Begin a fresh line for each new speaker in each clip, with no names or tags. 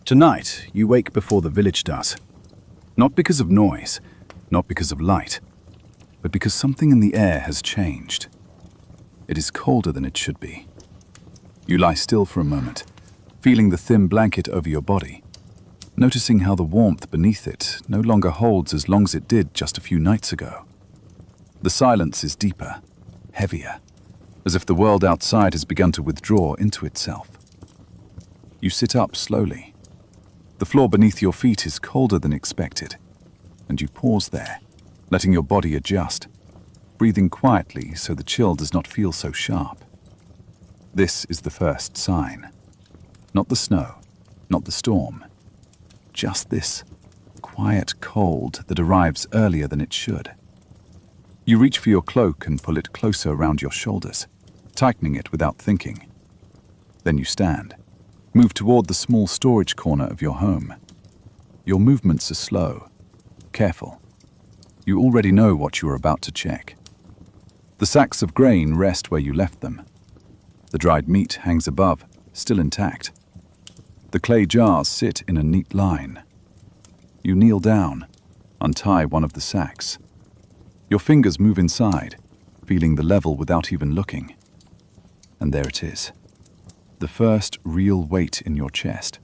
Tonight, you wake before the village does. Not because of noise, not because of light, but because something in the air has changed. It is colder than it should be. You lie still for a moment, feeling the thin blanket over your body, noticing how the warmth beneath it no longer holds as long as it did just a few nights ago. The silence is deeper, heavier, as if the world outside has begun to withdraw into itself. You sit up slowly. The floor beneath your feet is colder than expected, and you pause there, letting your body adjust, breathing quietly so the chill does not feel so sharp. This is the first sign. Not the snow, not the storm. Just this quiet cold that arrives earlier than it should. You reach for your cloak and pull it closer around your shoulders, tightening it without thinking. Then you stand, move toward the small storage corner of your home. Your movements are slow, careful. You already know what you are about to check. The sacks of grain rest where you left them. The dried meat hangs above, still intact. The clay jars sit in a neat line. You kneel down, untie one of the sacks. Your fingers move inside, feeling the level without even looking. And there it is. The first real weight in your chest.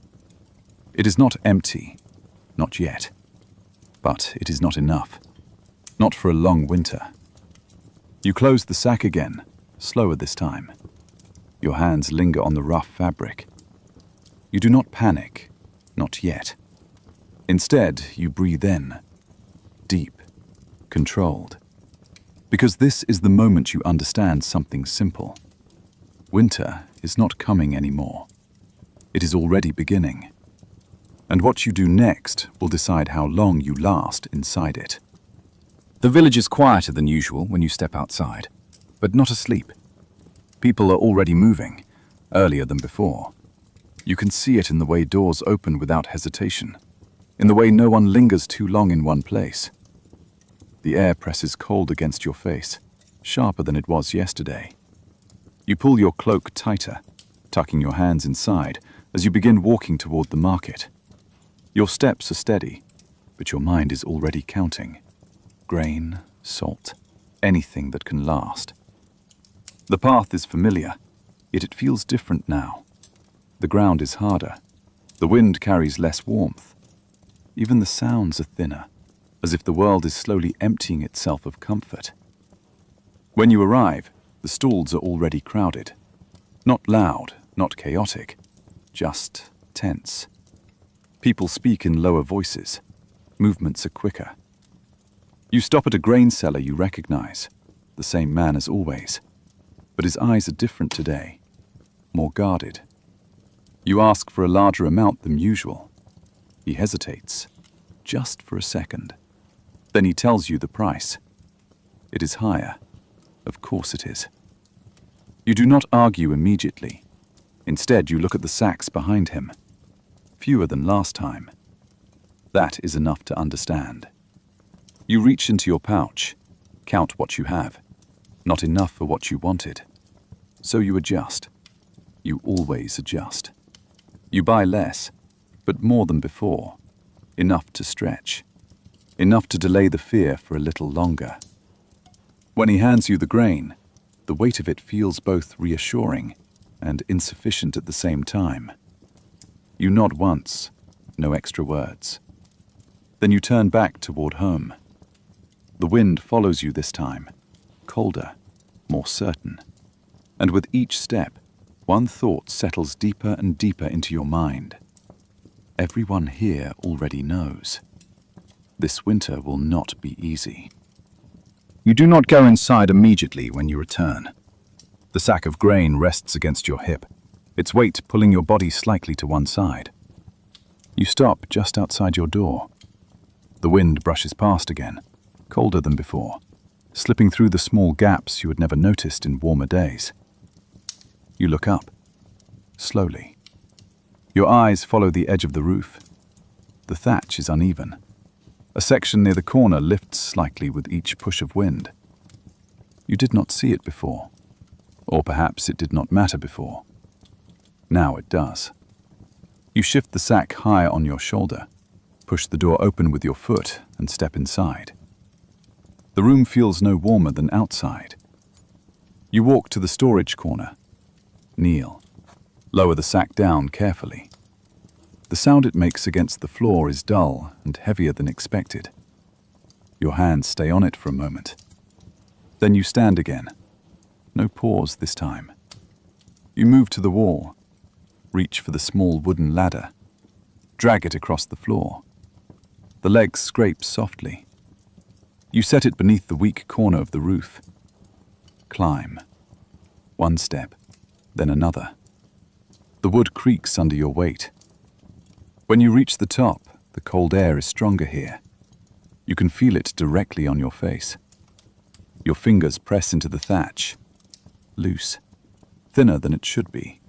It is not empty, not yet. But it is not enough. Not for a long winter. You close the sack again, slower this time. Your hands linger on the rough fabric. You do not panic, not yet. Instead, you breathe in, deep, controlled. Because this is the moment you understand something simple. Winter is not coming anymore. It is already beginning. And what you do next will decide how long you last inside it. The village is quieter than usual when you step outside, but not asleep. People are already moving, earlier than before. You can see it in the way doors open without hesitation, in the way no one lingers too long in one place. The air presses cold against your face, sharper than it was yesterday. You pull your cloak tighter, tucking your hands inside as you begin walking toward the market. Your steps are steady, but your mind is already counting. Grain, salt, anything that can last. The path is familiar, yet it feels different now. The ground is harder. The wind carries less warmth. Even the sounds are thinner, as if the world is slowly emptying itself of comfort. When you arrive, the stalls are already crowded. Not loud, not chaotic, just tense. People speak in lower voices. Movements are quicker. You stop at a grain seller you recognize, the same man as always. But his eyes are different today, more guarded. You ask for a larger amount than usual. He hesitates, just for a second. Then he tells you the price. It is higher. Of course it is. You do not argue immediately. Instead, you look at the sacks behind him. Fewer than last time. That is enough to understand. You reach into your pouch, count what you have. Not enough for what you wanted. So you adjust. You always adjust. You buy less, but more than before. Enough to stretch. Enough to delay the fear for a little longer. When he hands you the grain, the weight of it feels both reassuring and insufficient at the same time. You nod once, no extra words. Then you turn back toward home. The wind follows you this time, colder, more certain. And with each step, one thought settles deeper and deeper into your mind. Everyone here already knows. This winter will not be easy. You do not go inside immediately when you return. The sack of grain rests against your hip, its weight pulling your body slightly to one side. You stop just outside your door. The wind brushes past again, colder than before, slipping through the small gaps you had never noticed in warmer days. You look up, slowly. Your eyes follow the edge of the roof. The thatch is uneven. A section near the corner lifts slightly with each push of wind. You did not see it before, or perhaps it did not matter before. Now it does. You shift the sack higher on your shoulder, push the door open with your foot, and step inside. The room feels no warmer than outside. You walk to the storage corner. Kneel. Lower the sack down carefully. The sound it makes against the floor is dull and heavier than expected. Your hands stay on it for a moment. Then you stand again. No pause this time. You move to the wall. Reach for the small wooden ladder. Drag it across the floor. The legs scrape softly. You set it beneath the weak corner of the roof. Climb. One step, then another. The wood creaks under your weight. When you reach the top, the cold air is stronger here. You can feel it directly on your face. Your fingers press into the thatch. Loose, thinner than it should be.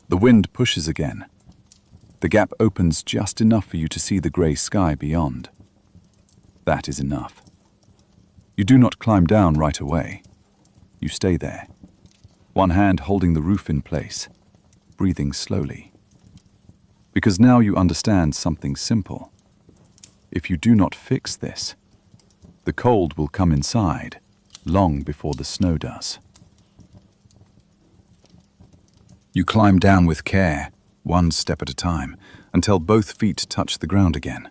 The wind pushes again. The gap opens just enough for you to see the grey sky beyond. That is enough. You do not climb down right away. You stay there, one hand holding the roof in place, breathing slowly. Because now you understand something simple. If you do not fix this, the cold will come inside long before the snow does. You climb down with care, one step at a time, until both feet touch the ground again.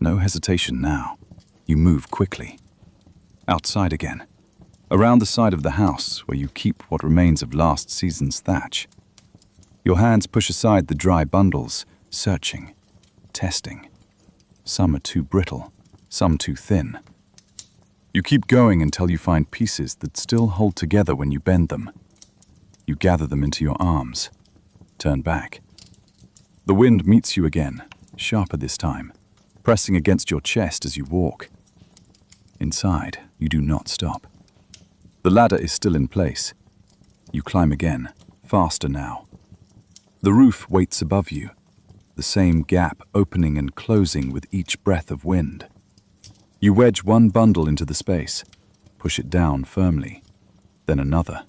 No hesitation now. You move quickly. Outside again, around the side of the house where you keep what remains of last season's thatch. Your hands push aside the dry bundles, searching, testing. Some are too brittle, some too thin. You keep going until you find pieces that still hold together when you bend them. You gather them into your arms, turn back. The wind meets you again, sharper this time, pressing against your chest as you walk. Inside, you do not stop. The ladder is still in place. You climb again, faster now. The roof waits above you, the same gap opening and closing with each breath of wind. You wedge one bundle into the space, push it down firmly, then another.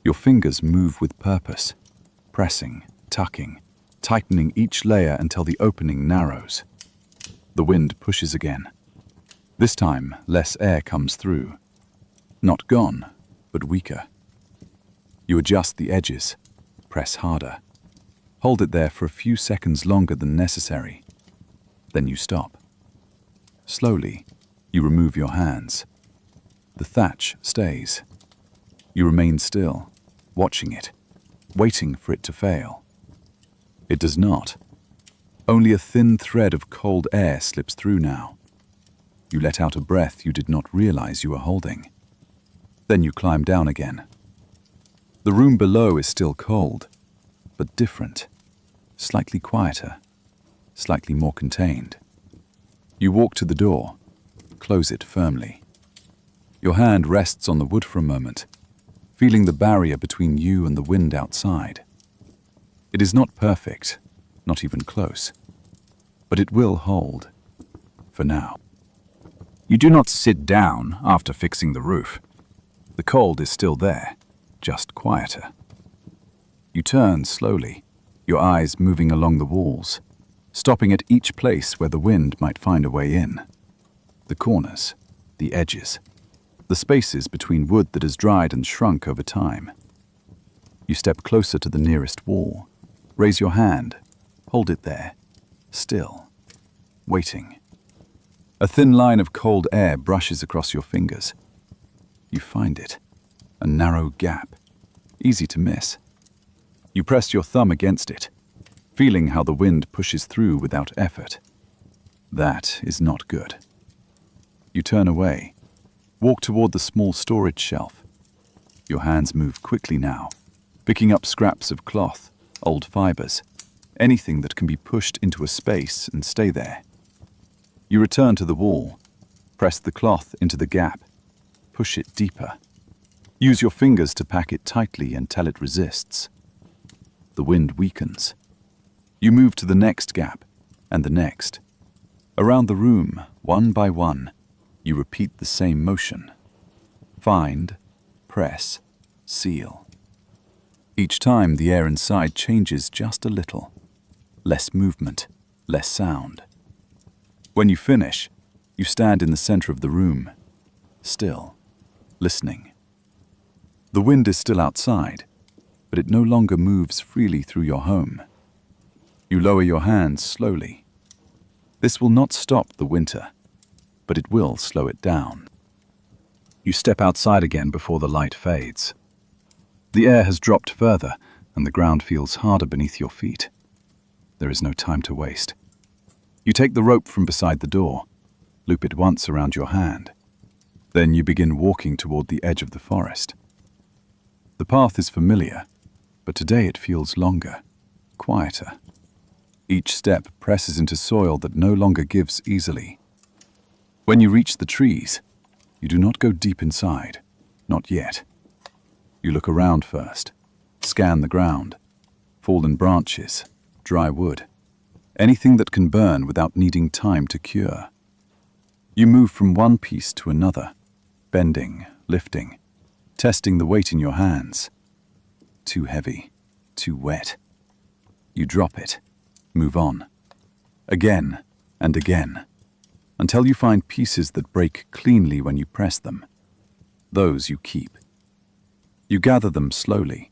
Your fingers move with purpose, pressing, tucking, tightening each layer until the opening narrows. The wind pushes again. This time, less air comes through. Not gone, but weaker. You adjust the edges, press harder. Hold it there for a few seconds longer than necessary. Then you stop. Slowly, you remove your hands. The thatch stays. You remain still, watching it, waiting for it to fail. It does not. Only a thin thread of cold air slips through now. You let out a breath you did not realize you were holding. Then you climb down again. The room below is still cold, but different, slightly quieter, slightly more contained. You walk to the door, close it firmly. Your hand rests on the wood for a moment, feeling the barrier between you and the wind outside. It is not perfect, not even close, but it will hold, for now. You do not sit down after fixing the roof. The cold is still there, just quieter. You turn slowly, your eyes moving along the walls, stopping at each place where the wind might find a way in. The corners, the edges, the spaces between wood that has dried and shrunk over time. You step closer to the nearest wall, raise your hand, hold it there, still, waiting. A thin line of cold air brushes across your fingers. You find it, a narrow gap, easy to miss. You press your thumb against it, feeling how the wind pushes through without effort. That is not good. You turn away, walk toward the small storage shelf. Your hands move quickly now, picking up scraps of cloth, old fibers, anything that can be pushed into a space and stay there. You return to the wall, press the cloth into the gap, push it deeper. Use your fingers to pack it tightly until it resists. The wind weakens. You move to the next gap, and the next. Around the room, one by one, you repeat the same motion. Find, press, seal. Each time the air inside changes just a little. less movement, less sound. When you finish, you stand in the center of the room, still, listening. The wind is still outside, but it no longer moves freely through your home. You lower your hands slowly. This will not stop the winter, but it will slow it down. You step outside again before the light fades. The air has dropped further, and the ground feels harder beneath your feet. There is no time to waste. You take the rope from beside the door, loop it once around your hand. Then you begin walking toward the edge of the forest. The path is familiar, but today it feels longer, quieter. Each step presses into soil that no longer gives easily. When you reach the trees, you do not go deep inside, not yet. You look around first, scan the ground, fallen branches, dry wood, anything that can burn without needing time to cure. You move from one piece to another, bending, lifting, testing the weight in your hands. Too heavy, too wet. You drop it, move on. Again and again, until you find pieces that break cleanly when you press them. Those you keep. You gather them slowly,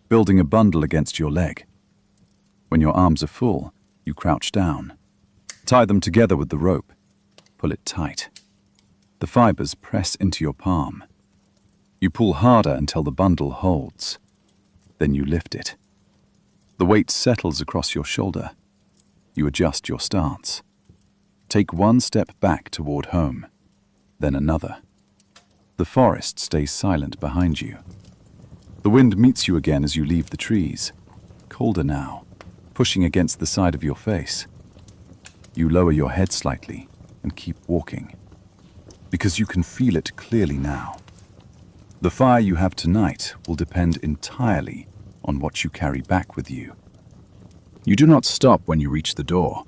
building a bundle against your leg. When your arms are full, you crouch down. Tie them together with the rope. Pull it tight. The fibers press into your palm. You pull harder until the bundle holds. Then you lift it. The weight settles across your shoulder. You adjust your stance. Take one step back toward home, then another. The forest stays silent behind you. The wind meets you again as you leave the trees, colder now, pushing against the side of your face. You lower your head slightly and keep walking, because you can feel it clearly now. The fire you have tonight will depend entirely on what you carry back with you. You do not stop when you reach the door.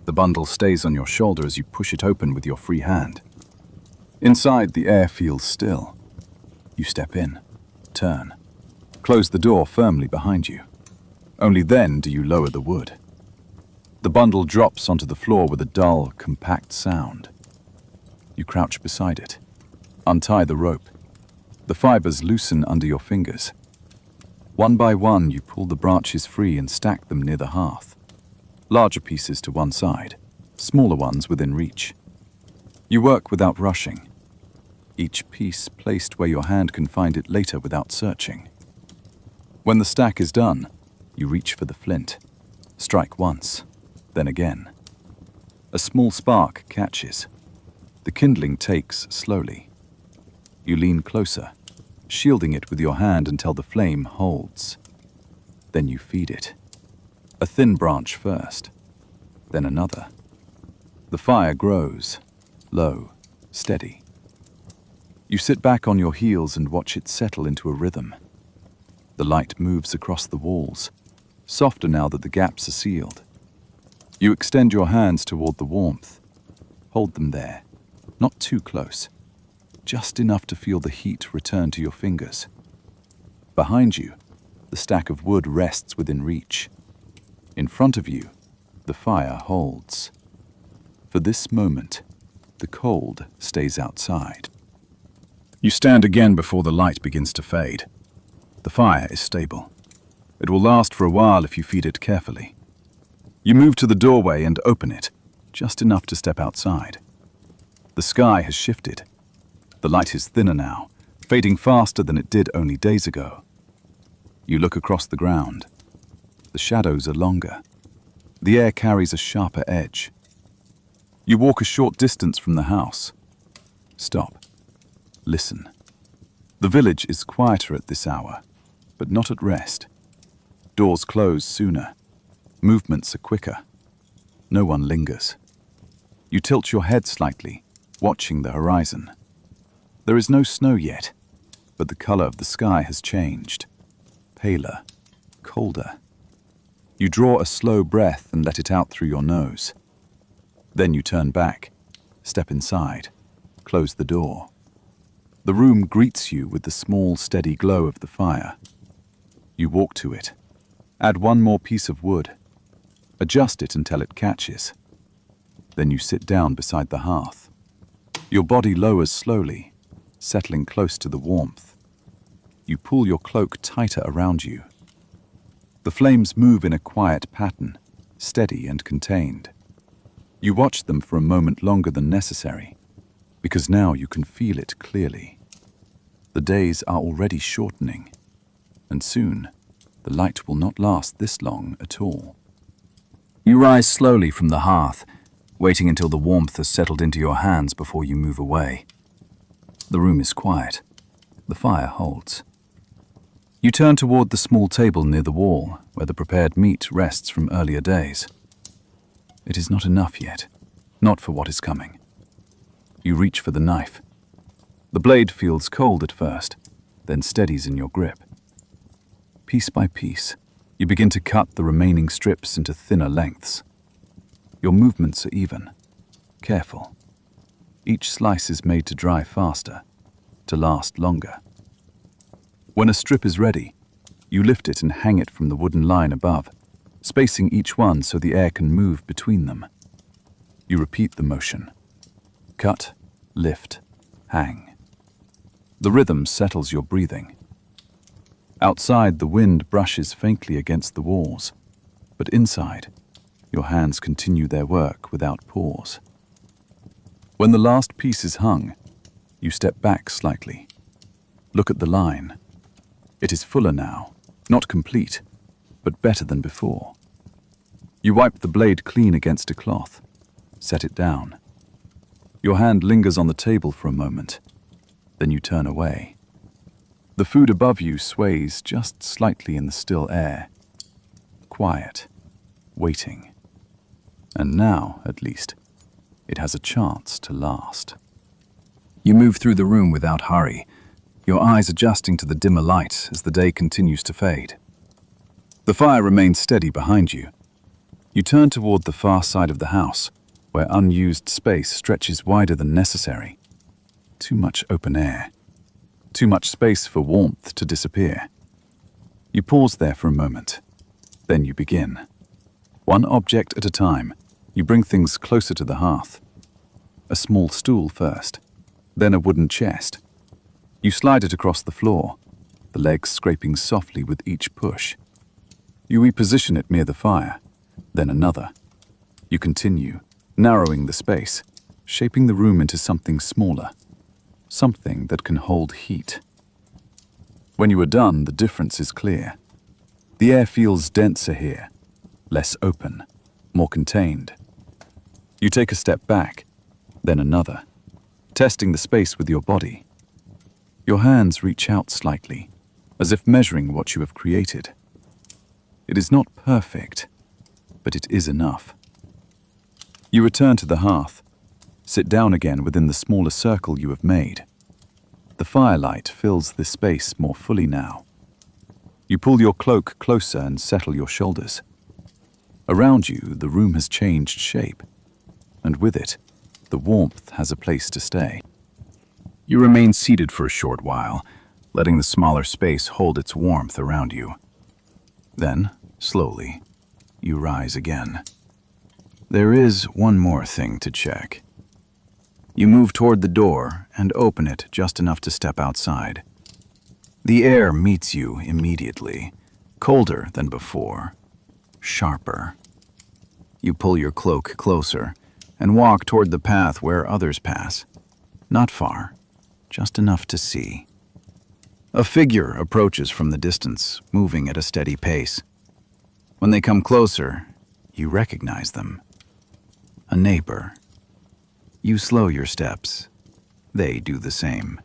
The bundle stays on your shoulder as you push it open with your free hand. Inside, the air feels still. You step in, turn, close the door firmly behind you. Only then do you lower the wood. The bundle drops onto the floor with a dull, compact sound. You crouch beside it, untie the rope. The fibers loosen under your fingers. One by one, you pull the branches free and stack them near the hearth. Larger pieces to one side, smaller ones within reach. You work without rushing, each piece placed where your hand can find it later without searching. When the stack is done, you reach for the flint, strike once, then again. A small spark catches. The kindling takes slowly. You lean closer, shielding it with your hand until the flame holds. Then you feed it. A thin branch first, then another. The fire grows, low, steady. You sit back on your heels and watch it settle into a rhythm. The light moves across the walls, softer now that the gaps are sealed. You extend your hands toward the warmth. Hold them there, not too close, just enough to feel the heat return to your fingers. Behind you, the stack of wood rests within reach. In front of you, the fire holds. For this moment, the cold stays outside. You stand again before the light begins to fade. The fire is stable. It will last for a while if you feed it carefully. You move to the doorway and open it, just enough to step outside. The sky has shifted. The light is thinner now, fading faster than it did only days ago. You look across the ground. The shadows are longer. The air carries a sharper edge. You walk a short distance from the house. Stop. Listen. The village is quieter at this hour, but not at rest. Doors close sooner. Movements are quicker. No one lingers. You tilt your head slightly, watching the horizon. There is no snow yet, but the color of the sky has changed. Paler, colder. You draw a slow breath and let it out through your nose. Then you turn back, step inside, close the door. The room greets you with the small, steady glow of the fire. You walk to it, add one more piece of wood. Adjust it until it catches. Then you sit down beside the hearth. Your body lowers slowly, settling close to the warmth. You pull your cloak tighter around you. The flames move in a quiet pattern, steady and contained. You watch them for a moment longer than necessary, because now you can feel it clearly. The days are already shortening, and soon the light will not last this long at all. You rise slowly from the hearth, waiting until the warmth has settled into your hands before you move away. The room is quiet. The fire holds. You turn toward the small table near the wall, where the prepared meat rests from earlier days. It is not enough yet, not for what is coming. You reach for the knife. The blade feels cold at first, then steadies in your grip. Piece by piece, you begin to cut the remaining strips into thinner lengths. Your movements are even, careful. Each slice is made to dry faster, to last longer. When a strip is ready, you lift it and hang it from the wooden line above, spacing each one so the air can move between them. You repeat the motion. Cut, lift, hang. The rhythm settles your breathing. Outside, the wind brushes faintly against the walls, but inside, your hands continue their work without pause. When the last piece is hung, you step back slightly. Look at the line. It is fuller now, not complete, but better than before. You wipe the blade clean against a cloth, set it down. Your hand lingers on the table for a moment, then you turn away. The food above you sways just slightly in the still air. Quiet, waiting. And now, at least, it has a chance to last. You move through the room without hurry, your eyes adjusting to the dimmer light as the day continues to fade. The fire remains steady behind you. You turn toward the far side of the house, where unused space stretches wider than necessary. Too much open air. Too much space for warmth to disappear. You pause there for a moment. Then you begin. One object at a time, you bring things closer to the hearth. A small stool first, then a wooden chest. You slide it across the floor, the legs scraping softly with each push. You reposition it near the fire, then another. You continue, narrowing the space, shaping the room into something smaller, something that can hold heat. When you are done, the difference is clear. The air feels denser here, less open, more contained. You take a step back, then another, testing the space with your body. Your hands reach out slightly, as if measuring what you have created. It is not perfect, but it is enough. You return to the hearth, sit down again within the smaller circle you have made. The firelight fills this space more fully now. You pull your cloak closer and settle your shoulders. Around you, the room has changed shape, and with it, the warmth has a place to stay. You remain seated for a short while, letting the smaller space hold its warmth around you. Then, slowly, you rise again. There is one more thing to check. You move toward the door and open it just enough to step outside. The air meets you immediately, colder than before, sharper. You pull your cloak closer and walk toward the path where others pass. Not far, just enough to see. A figure approaches from the distance, moving at a steady pace. When they come closer, you recognize them. A neighbor. You slow your steps. They do the same.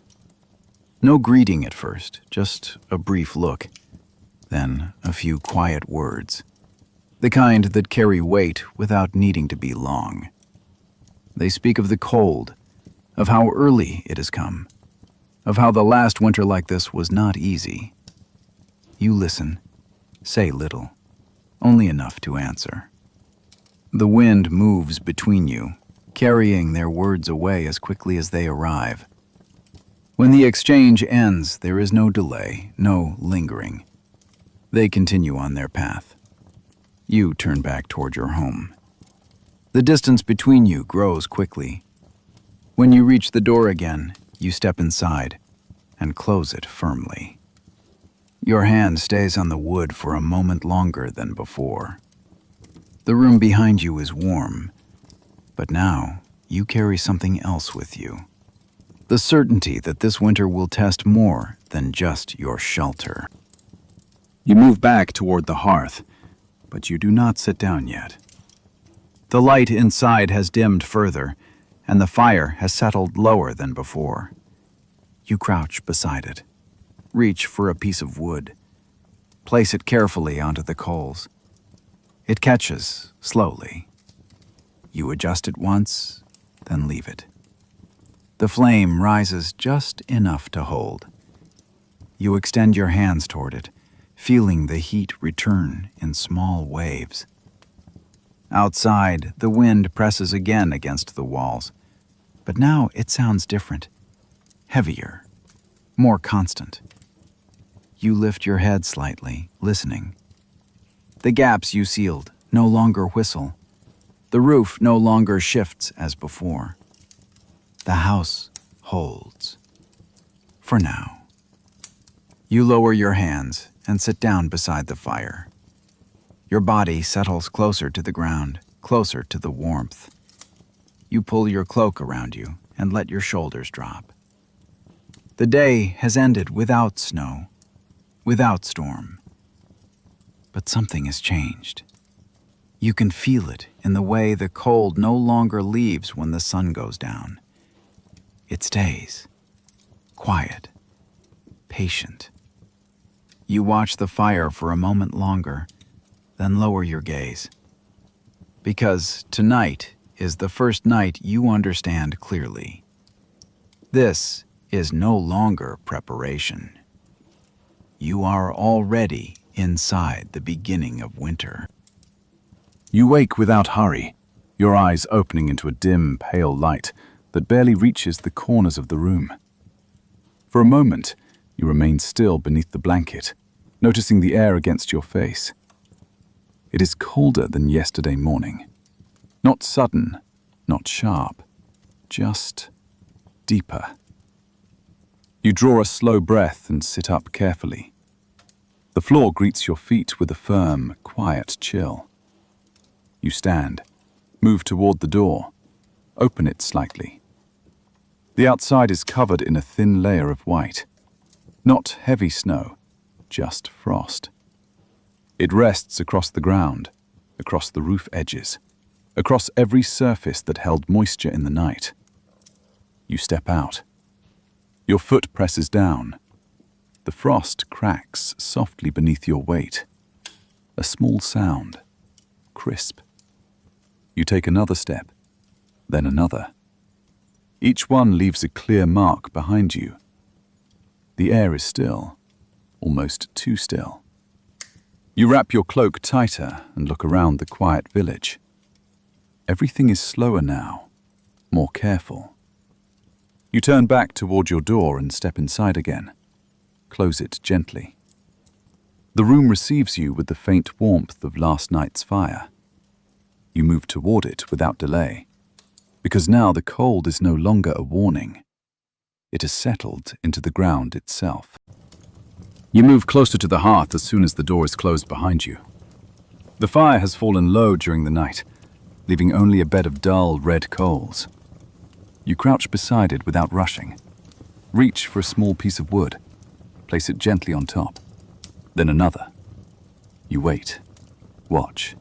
No greeting at first, just a brief look. Then a few quiet words. The kind that carry weight without needing to be long. They speak of the cold, of how early it has come, of how the last winter like this was not easy. You listen, say little, only enough to answer. The wind moves between you, carrying their words away as quickly as they arrive. When the exchange ends, there is no delay, no lingering. They continue on their path.
You turn back toward your home. The distance between you grows quickly. When you reach the door again, you step inside and close it firmly. Your hand stays on the wood for a moment longer than before. The room behind you is warm, but now you carry something else with you. The certainty that this winter will test more than just your shelter. You move back toward the hearth, but you do not sit down yet. The light inside has dimmed further, and the fire has settled lower than before. You crouch beside it, reach for a piece of wood, place it carefully onto the coals. It catches slowly. You adjust it once, then leave it. The flame rises just enough to hold. You extend your hands toward it, feeling the heat return in small waves. Outside, the wind presses again against the walls, but now it sounds different, heavier, more constant. You lift your head slightly, listening. The gaps you sealed no longer whistle. The roof no longer shifts as before. The house holds. For now. You lower your hands and sit down beside the fire. Your body settles closer to the ground, closer to the warmth. You pull your cloak around you and let your shoulders drop. The day has ended without snow, without storm. But something has changed. You can feel it in the way the cold no longer leaves when the sun goes down. It stays, quiet, patient. You watch the fire for a moment longer, then lower your gaze. Because tonight is the first night you understand clearly. This is no longer preparation. You are already inside the beginning of winter.
You wake without hurry, your eyes opening into a dim, pale light that barely reaches the corners of the room. For a moment, you remain still beneath the blanket, noticing the air against your face. It is colder than yesterday morning. Not sudden, not sharp, just deeper. You draw a slow breath and sit up carefully. The floor greets your feet with a firm, quiet chill. You stand, move toward the door, open it slightly. The outside is covered in a thin layer of white. Not heavy snow, just frost. It rests across the ground, across the roof edges, across every surface that held moisture in the night. You step out. Your foot presses down. The frost cracks softly beneath your weight. A small sound, crisp. You take another step, then another. Each one leaves a clear mark behind you. The air is still, almost too still. You wrap your cloak tighter and look around the quiet village. Everything is slower now, more careful. You turn back toward your door and step inside again. Close it gently. The room receives you with the faint warmth of last night's fire. You move toward it without delay, because now the cold is no longer a warning. It has settled into the ground itself. You move closer to the hearth as soon as the door is closed behind you. The fire has fallen low during the night, leaving only a bed of dull red coals. You crouch beside it without rushing. Reach for a small piece of wood. Place it gently on top. Then another. You wait. Watch.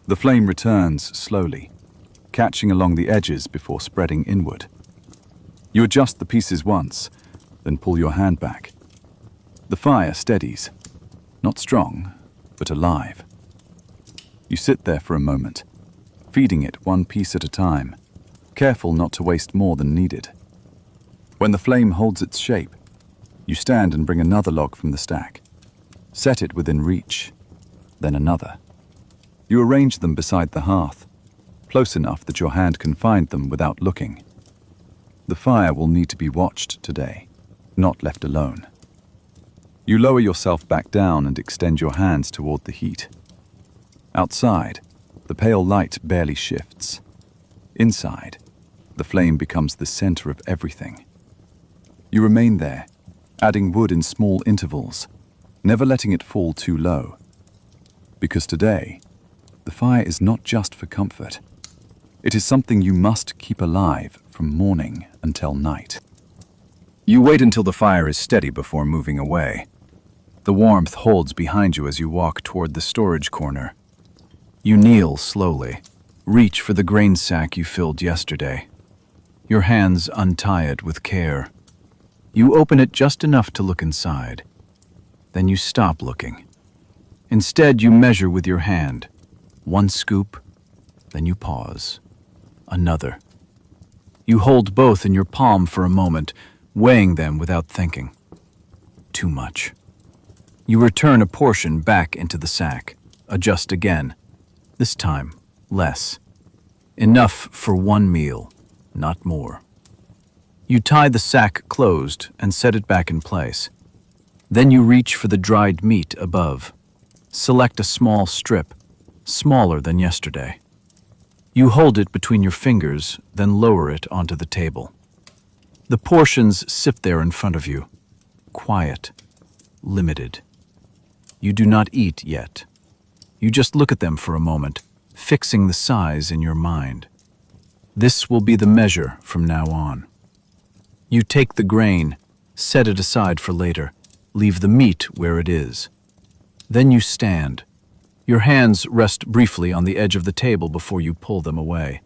The flame returns slowly, catching along the edges before spreading inward. You adjust the pieces once, then pull your hand back. The fire steadies, not strong, but alive. You sit there for a moment, feeding it one piece at a time, careful not to waste more than needed. When the flame holds its shape, you stand and bring another log from the stack. Set it within reach, then another. You arrange them beside the hearth, close enough that your hand can find them without looking. The fire will need to be watched today, not left alone. You lower yourself back down and extend your hands toward the heat. Outside, the pale light barely shifts. Inside, the flame becomes the center of everything. You remain there, adding wood in small intervals, never letting it fall too low. Because today, the fire is not just for comfort. It is something you must keep alive from morning until night. You wait until the fire is steady before moving away. The warmth holds behind you as you walk toward the storage corner. You kneel slowly, reach for the grain sack you filled yesterday. Your hands untie it with care. You open it just enough to look inside. Then you stop looking. Instead, you measure with your hand. One scoop, then you pause. Another. You hold both in your palm for a moment, weighing them without thinking. Too much. You return a portion back into the sack. Adjust again. This time, less. Enough for one meal, not more. You tie the sack closed and set it back in place. Then you reach for the dried meat above. Select a small strip, smaller than yesterday. You hold it between your fingers, then lower it onto the table. The portions sit there in front of you, quiet, limited. You do not eat yet. You just look at them for a moment, fixing the size in your mind. This will be the measure from now on. You take the grain, set it aside for later, leave the meat where it is. Then you stand. Your hands rest briefly on the edge of the table before you pull them away.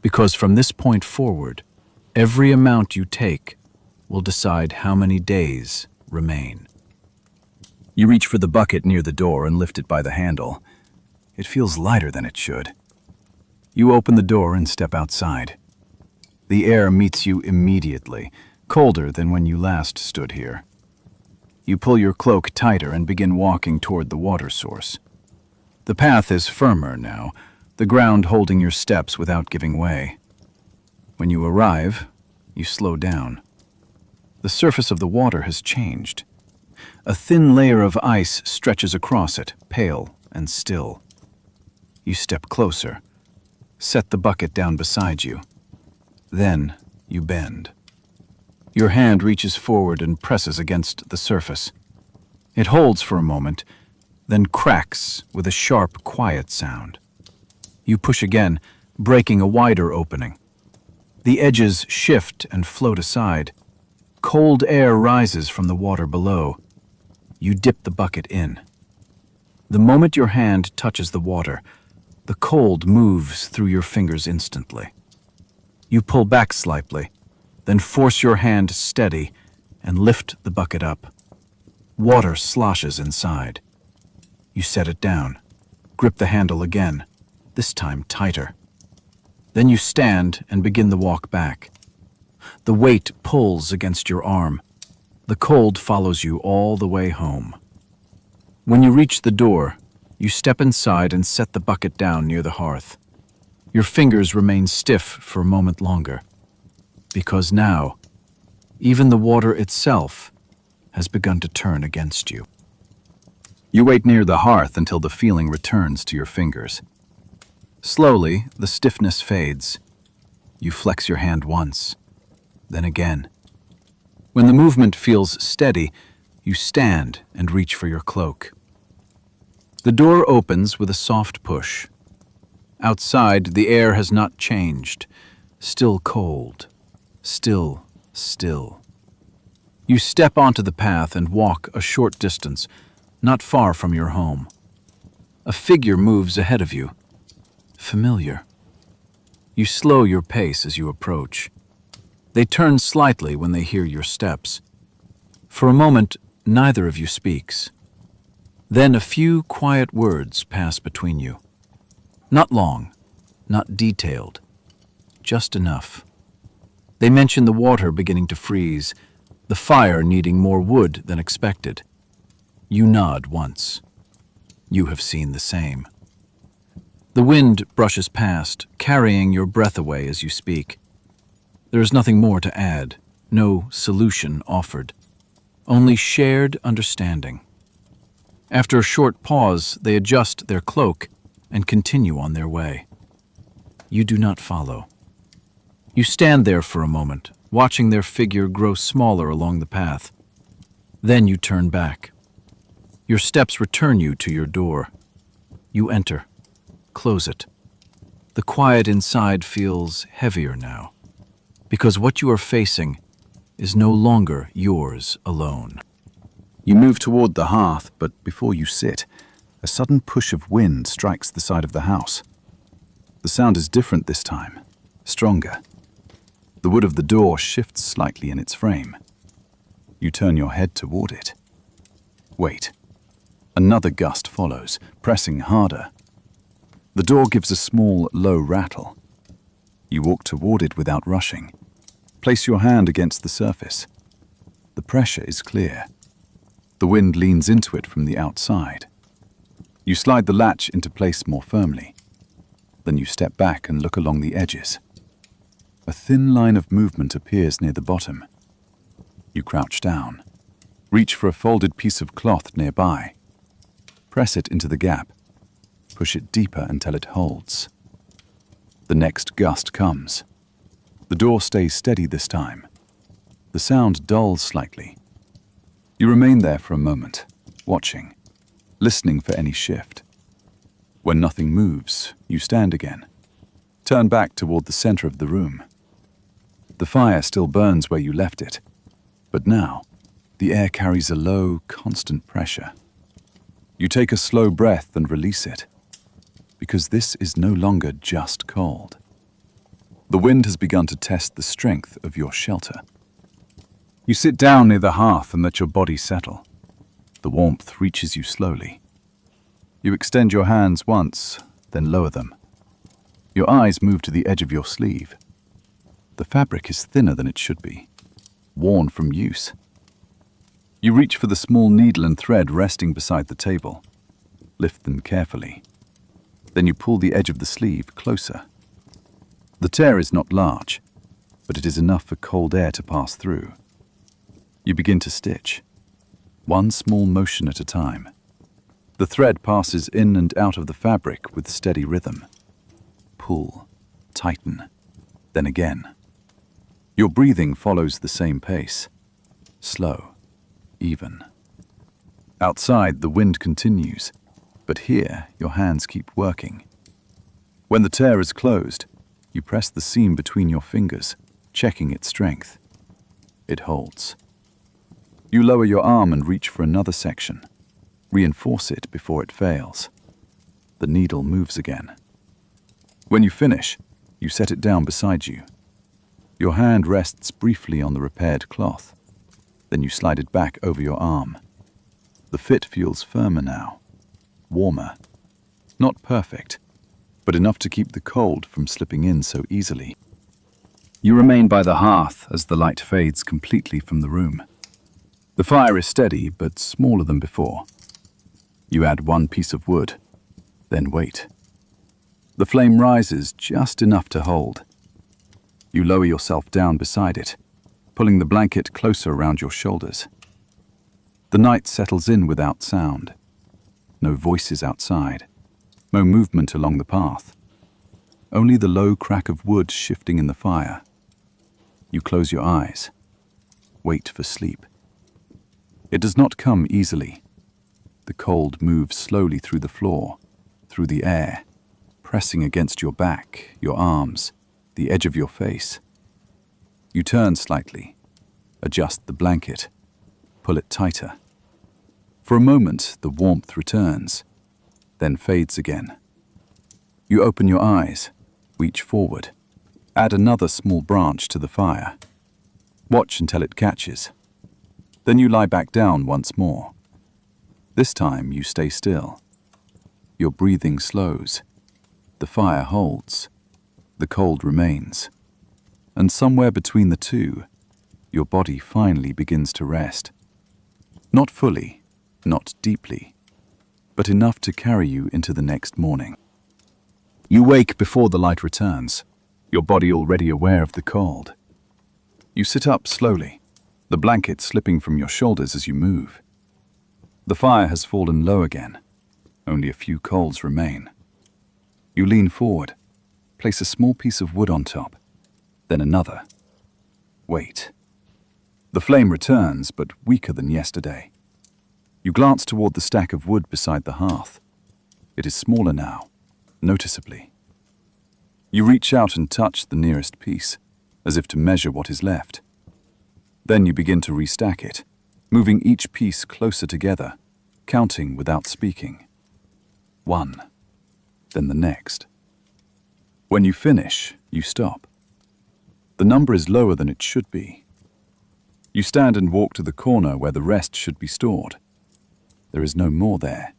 Because from this point forward, every amount you take will decide how many days remain. You reach for the bucket near the door and lift it by the handle. It feels lighter than it should. You open the door and step outside. The air meets you immediately, colder than when you last stood here. You pull your cloak tighter and begin walking toward the water source. The path is firmer now, the ground holding your steps without giving way. When you arrive, you slow down. The surface of the water has changed. A thin layer of ice stretches across it, pale and still. You step closer, set the bucket down beside you. Then you bend. Your hand reaches forward and presses against the surface. It holds for a moment, then cracks with a sharp, quiet sound. You push again, breaking a wider opening. The edges shift and float aside. Cold air rises from the water below. You dip the bucket in. The moment your hand touches the water, the cold moves through your fingers instantly. You pull back slightly, then force your hand steady and lift the bucket up. Water sloshes inside. You set it down, grip the handle again, this time tighter. Then you stand and begin the walk back. The weight pulls against your arm. The cold follows you all the way home. When you reach the door, you step inside and set the bucket down near the hearth. Your fingers remain stiff for a moment longer, because now, even the water itself has begun to turn against you. You wait near the hearth until the feeling returns to your fingers. Slowly, the stiffness fades. You flex your hand once, then again. When the movement feels steady, you stand and reach for your cloak. The door opens with a soft push. Outside, the air has not changed. Still cold. Still. You step onto the path and walk a short distance, not far from your home. A figure moves ahead of you. Familiar. You slow your pace as you approach. They turn slightly when they hear your steps. For a moment, neither of you speaks. Then a few quiet words pass between you. Not long, not detailed, just enough. They mention the water beginning to freeze, the fire needing more wood than expected. You nod once. You have seen the same. The wind brushes past, carrying your breath away as you speak. There is nothing more to add, no solution offered, only shared understanding. After a short pause, they adjust their cloak
and continue on their way. You do not follow. You stand there for a moment, watching their figure grow smaller along the path. Then you turn back. Your steps return you to your door. You enter, close it. The quiet inside feels heavier now, because what you are facing is no longer yours alone.
You move toward the hearth, but before you sit, a sudden push of wind strikes the side of the house. The sound is different this time, stronger. The wood of the door shifts slightly in its frame. You turn your head toward it. Wait. Another gust follows, pressing harder. The door gives a small, low rattle. You walk toward it without rushing. Place your hand against the surface. The pressure is clear. The wind leans into it from the outside. You slide the latch into place more firmly. Then you step back and look along the edges. A thin line of movement appears near the bottom. You crouch down. Reach for a folded piece of cloth nearby. Press it into the gap. Push it deeper until it holds. The next gust comes. The door stays steady this time. The sound dulls slightly. You remain there for a moment, watching, listening for any shift. When nothing moves, you stand again. Turn back toward the center of the room. The fire still burns where you left it, but now the air carries a low, constant pressure. You take a slow breath and release it, because this is no longer just cold. The wind has begun to test the strength of your shelter. You sit down near the hearth and let your body settle. The warmth reaches you slowly. You extend your hands once, then lower them. Your eyes move to the edge of your sleeve. The fabric is thinner than it should be, worn from use. You reach for the small needle and thread resting beside the table. Lift them carefully. Then you pull the edge of the sleeve closer. The tear is not large, but it is enough for cold air to pass through. You begin to stitch, one small motion at a time. The thread passes in and out of the fabric with steady rhythm. Pull, tighten, then again. Your breathing follows the same pace, slow, even. Outside, the wind continues, but here your hands keep working. When the tear is closed, you press the seam between your fingers, checking its strength. It holds. You lower your arm and reach for another section. Reinforce it before it fails. The needle moves again. When you finish, you set it down beside you. Your hand rests briefly on the repaired cloth. Then you slide it back over your arm. The fit feels firmer now, warmer. Not perfect, but enough to keep the cold from slipping in so easily. You remain by the hearth as the light fades completely from the room. The fire is steady, but smaller than before. You add one piece of wood, then wait. The flame rises just enough to hold. You lower yourself down beside it, pulling the blanket closer around your shoulders. The night settles in without sound. No voices outside, no movement along the path. Only the low crack of wood shifting in the fire. You close your eyes, wait for sleep. It does not come easily. The cold moves slowly through the floor, through the air, pressing against your back, your arms, the edge of your face. You turn slightly, adjust the blanket, pull it tighter. For a moment, the warmth returns, then fades again. You open your eyes, reach forward, add another small branch to the fire. Watch until it catches. Then you lie back down once more. This time you stay still. Your breathing slows. The fire holds. The cold remains. And somewhere between the two, your body finally begins to rest. Not fully, not deeply, but enough to carry you into the next morning. You wake before the light returns, your body already aware of the cold. You sit up slowly, the blanket slipping from your shoulders as you move. The fire has fallen low again. Only a few coals remain. You lean forward, place a small piece of wood on top, then another. Wait. The flame returns, but weaker than yesterday. You glance toward the stack of wood beside the hearth. It is smaller now, noticeably. You reach out and touch the nearest piece, as if to measure what is left. Then you begin to restack it, moving each piece closer together, counting without speaking. 1, then the next. When you finish, you stop. The number is lower than it should be. You stand and walk to the corner where the rest should be stored. There is no more there,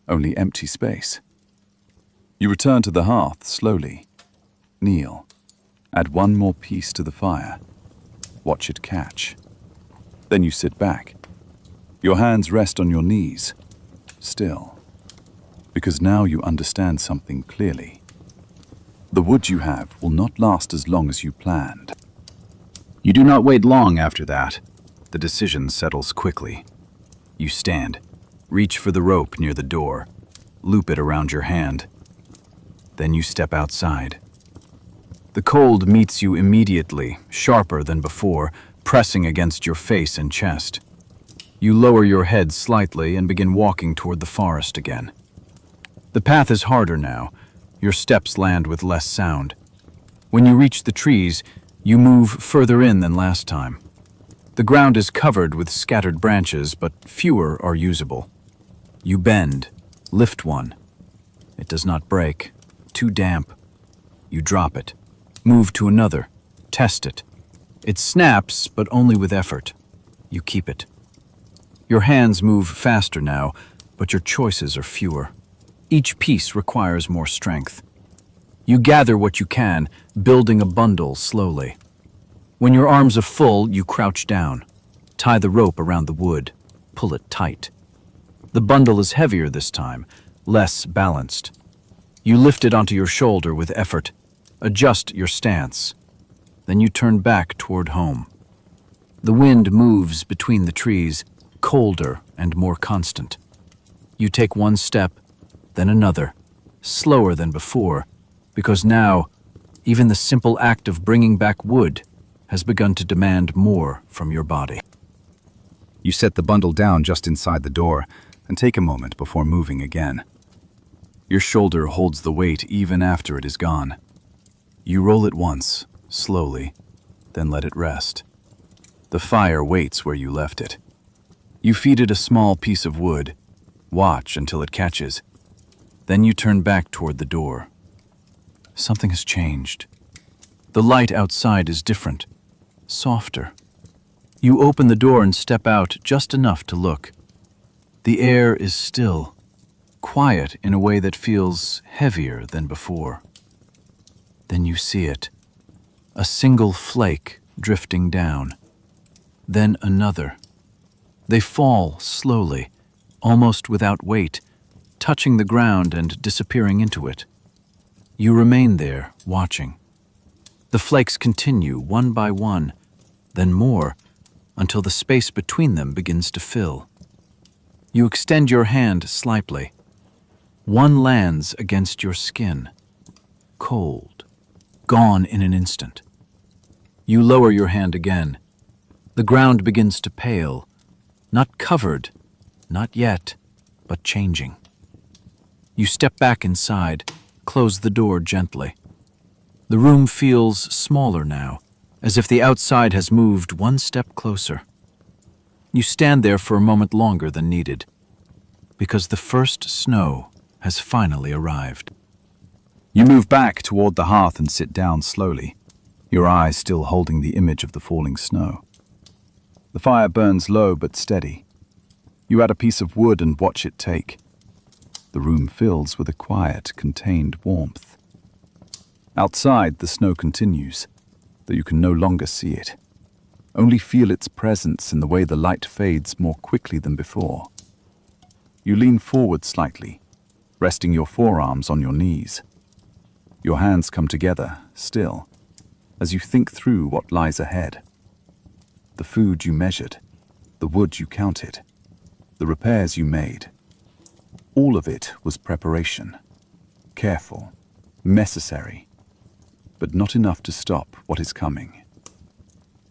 only empty space. You return to the hearth slowly. Kneel. Add one more piece to the fire. Watch it catch. Then you sit back. Your hands rest on your knees, still. Because now you understand something clearly. The wood you have will not last as long as you planned. You do not wait long after that. The decision settles quickly. You stand, reach for the rope near the door, loop it around your hand. Then you step outside. The cold meets you immediately, sharper than before, pressing against your face and chest. You lower your head slightly and begin walking toward the forest again. The path is harder now. Your steps land with less sound. When you reach the trees, you move further in than last time. The ground is covered with scattered branches, but fewer are usable. You bend, lift one. It does not break. Too damp. You drop it. Move to another. Test it. It snaps, but only with effort. You keep it. Your hands move faster now, but your choices are fewer. Each piece requires more strength. You gather what you can, building a bundle slowly. When your arms are full, you crouch down. Tie the rope around the wood. Pull it tight. The bundle is heavier this time, less balanced. You lift it onto your shoulder with effort. Adjust your stance. Then you turn back toward home. The wind moves between the trees, colder and more constant. You take one step, then another, slower than before, because now, even the simple act of bringing back wood has begun to demand more from your body. You set the bundle down just inside the door and take a moment before moving again. Your shoulder holds the weight even after it is gone. You roll it once, slowly, then let it rest. The fire waits where you left it. You feed it a small piece of wood, watch until it catches. Then you turn back toward the door. Something has changed. The light outside is different, softer. You open the door and step out just enough to look. The air is still, quiet in a way that feels heavier than before. Then you see it, a single flake drifting down, then another. They fall slowly, almost without weight, touching the ground and disappearing into it. You remain there, watching. The flakes continue, one by one, then more, until the space between them begins to fill. You extend your hand slightly. One lands against your skin, cold, gone in an instant. You lower your hand again. The ground begins to pale, not covered, not yet, but changing. You step back inside, close the door gently. The room feels smaller now, as if the outside has moved one step closer. You stand there for a moment longer than needed, because the first snow has finally arrived. You move back toward the hearth and sit down slowly, your eyes still holding the image of the falling snow. The fire burns low but steady. You add a piece of wood and watch it take. The room fills with a quiet, contained warmth. Outside, the snow continues, though you can no longer see it. Only feel its presence in the way the light fades more quickly than before. You lean forward slightly, resting your forearms on your knees. Your hands come together, still, as you think through what lies ahead. The food you measured, the wood you counted, the repairs you made. All of it was preparation, careful, necessary, but not enough to stop what is coming.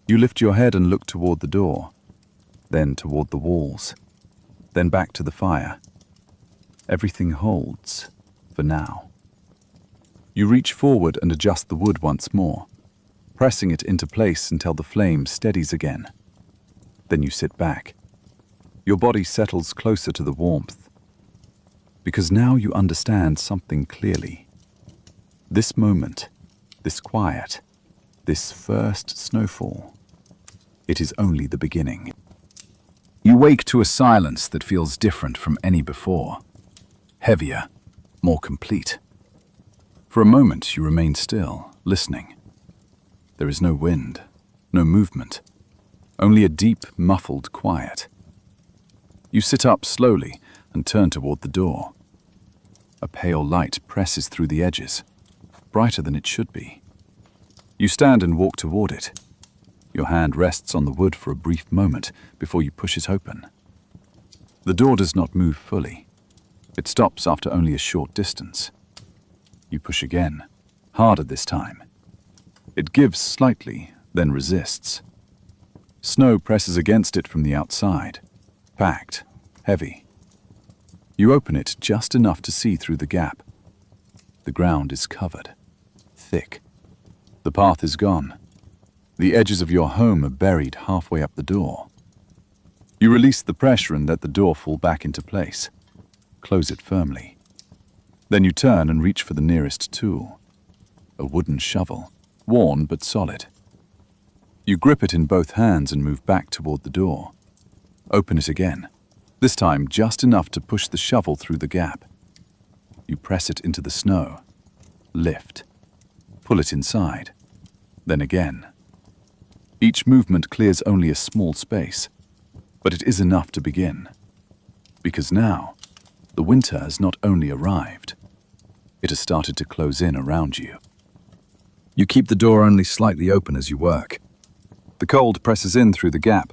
You lift your head and look toward the door, then toward the walls, then back to the fire. Everything holds, for now. You reach forward and adjust the wood once more, pressing it into place until the flame steadies again. Then you sit back. Your body settles closer to the warmth, because now you understand something clearly. This moment, this quiet, this first snowfall, it is only the beginning. You wake to a silence that feels different from any before, heavier, more complete. For a moment you remain still, listening. There is no wind, no movement, only a deep, muffled quiet. You sit up slowly and turn toward the door. A pale light presses through the edges, brighter than it should be. You stand and walk toward it. Your hand rests on the wood for a brief moment before you push it open. The door does not move fully. It stops after only a short distance. You push again, harder this time. It gives slightly, then resists. Snow presses against it from the outside, packed, heavy. You open it just enough to see through the gap. The ground is covered, thick. The path is gone. The edges of your home are buried halfway up the door. You release the pressure and let the door fall back into place. Close it firmly. Then you turn and reach for the nearest tool, a wooden shovel, worn but solid. You grip it in both hands and move back toward the door. Open it again, this time just enough to push the shovel through the gap. You press it into the snow, lift, pull it inside, then again. Each movement clears only a small space, but it is enough to begin. Because now, the winter has not only arrived, it has started to close in around you. You keep the door only slightly open as you work. The cold presses in through the gap,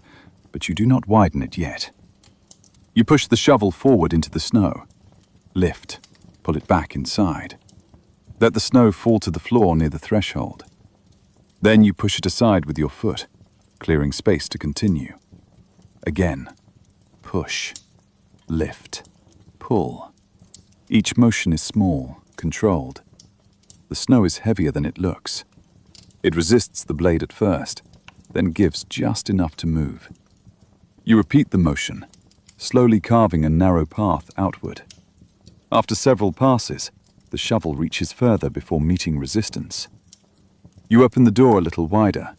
but you do not widen it yet. You push the shovel forward into the snow, lift, pull it back inside. Let the snow fall to the floor near the threshold. Then you push it aside with your foot, clearing space to continue. Again, push, lift, pull. Each motion is small, controlled. The snow is heavier than it looks. It resists the blade at first, then gives just enough to move. You repeat the motion, slowly carving a narrow path outward. After several passes, the shovel reaches further before meeting resistance. You open the door a little wider,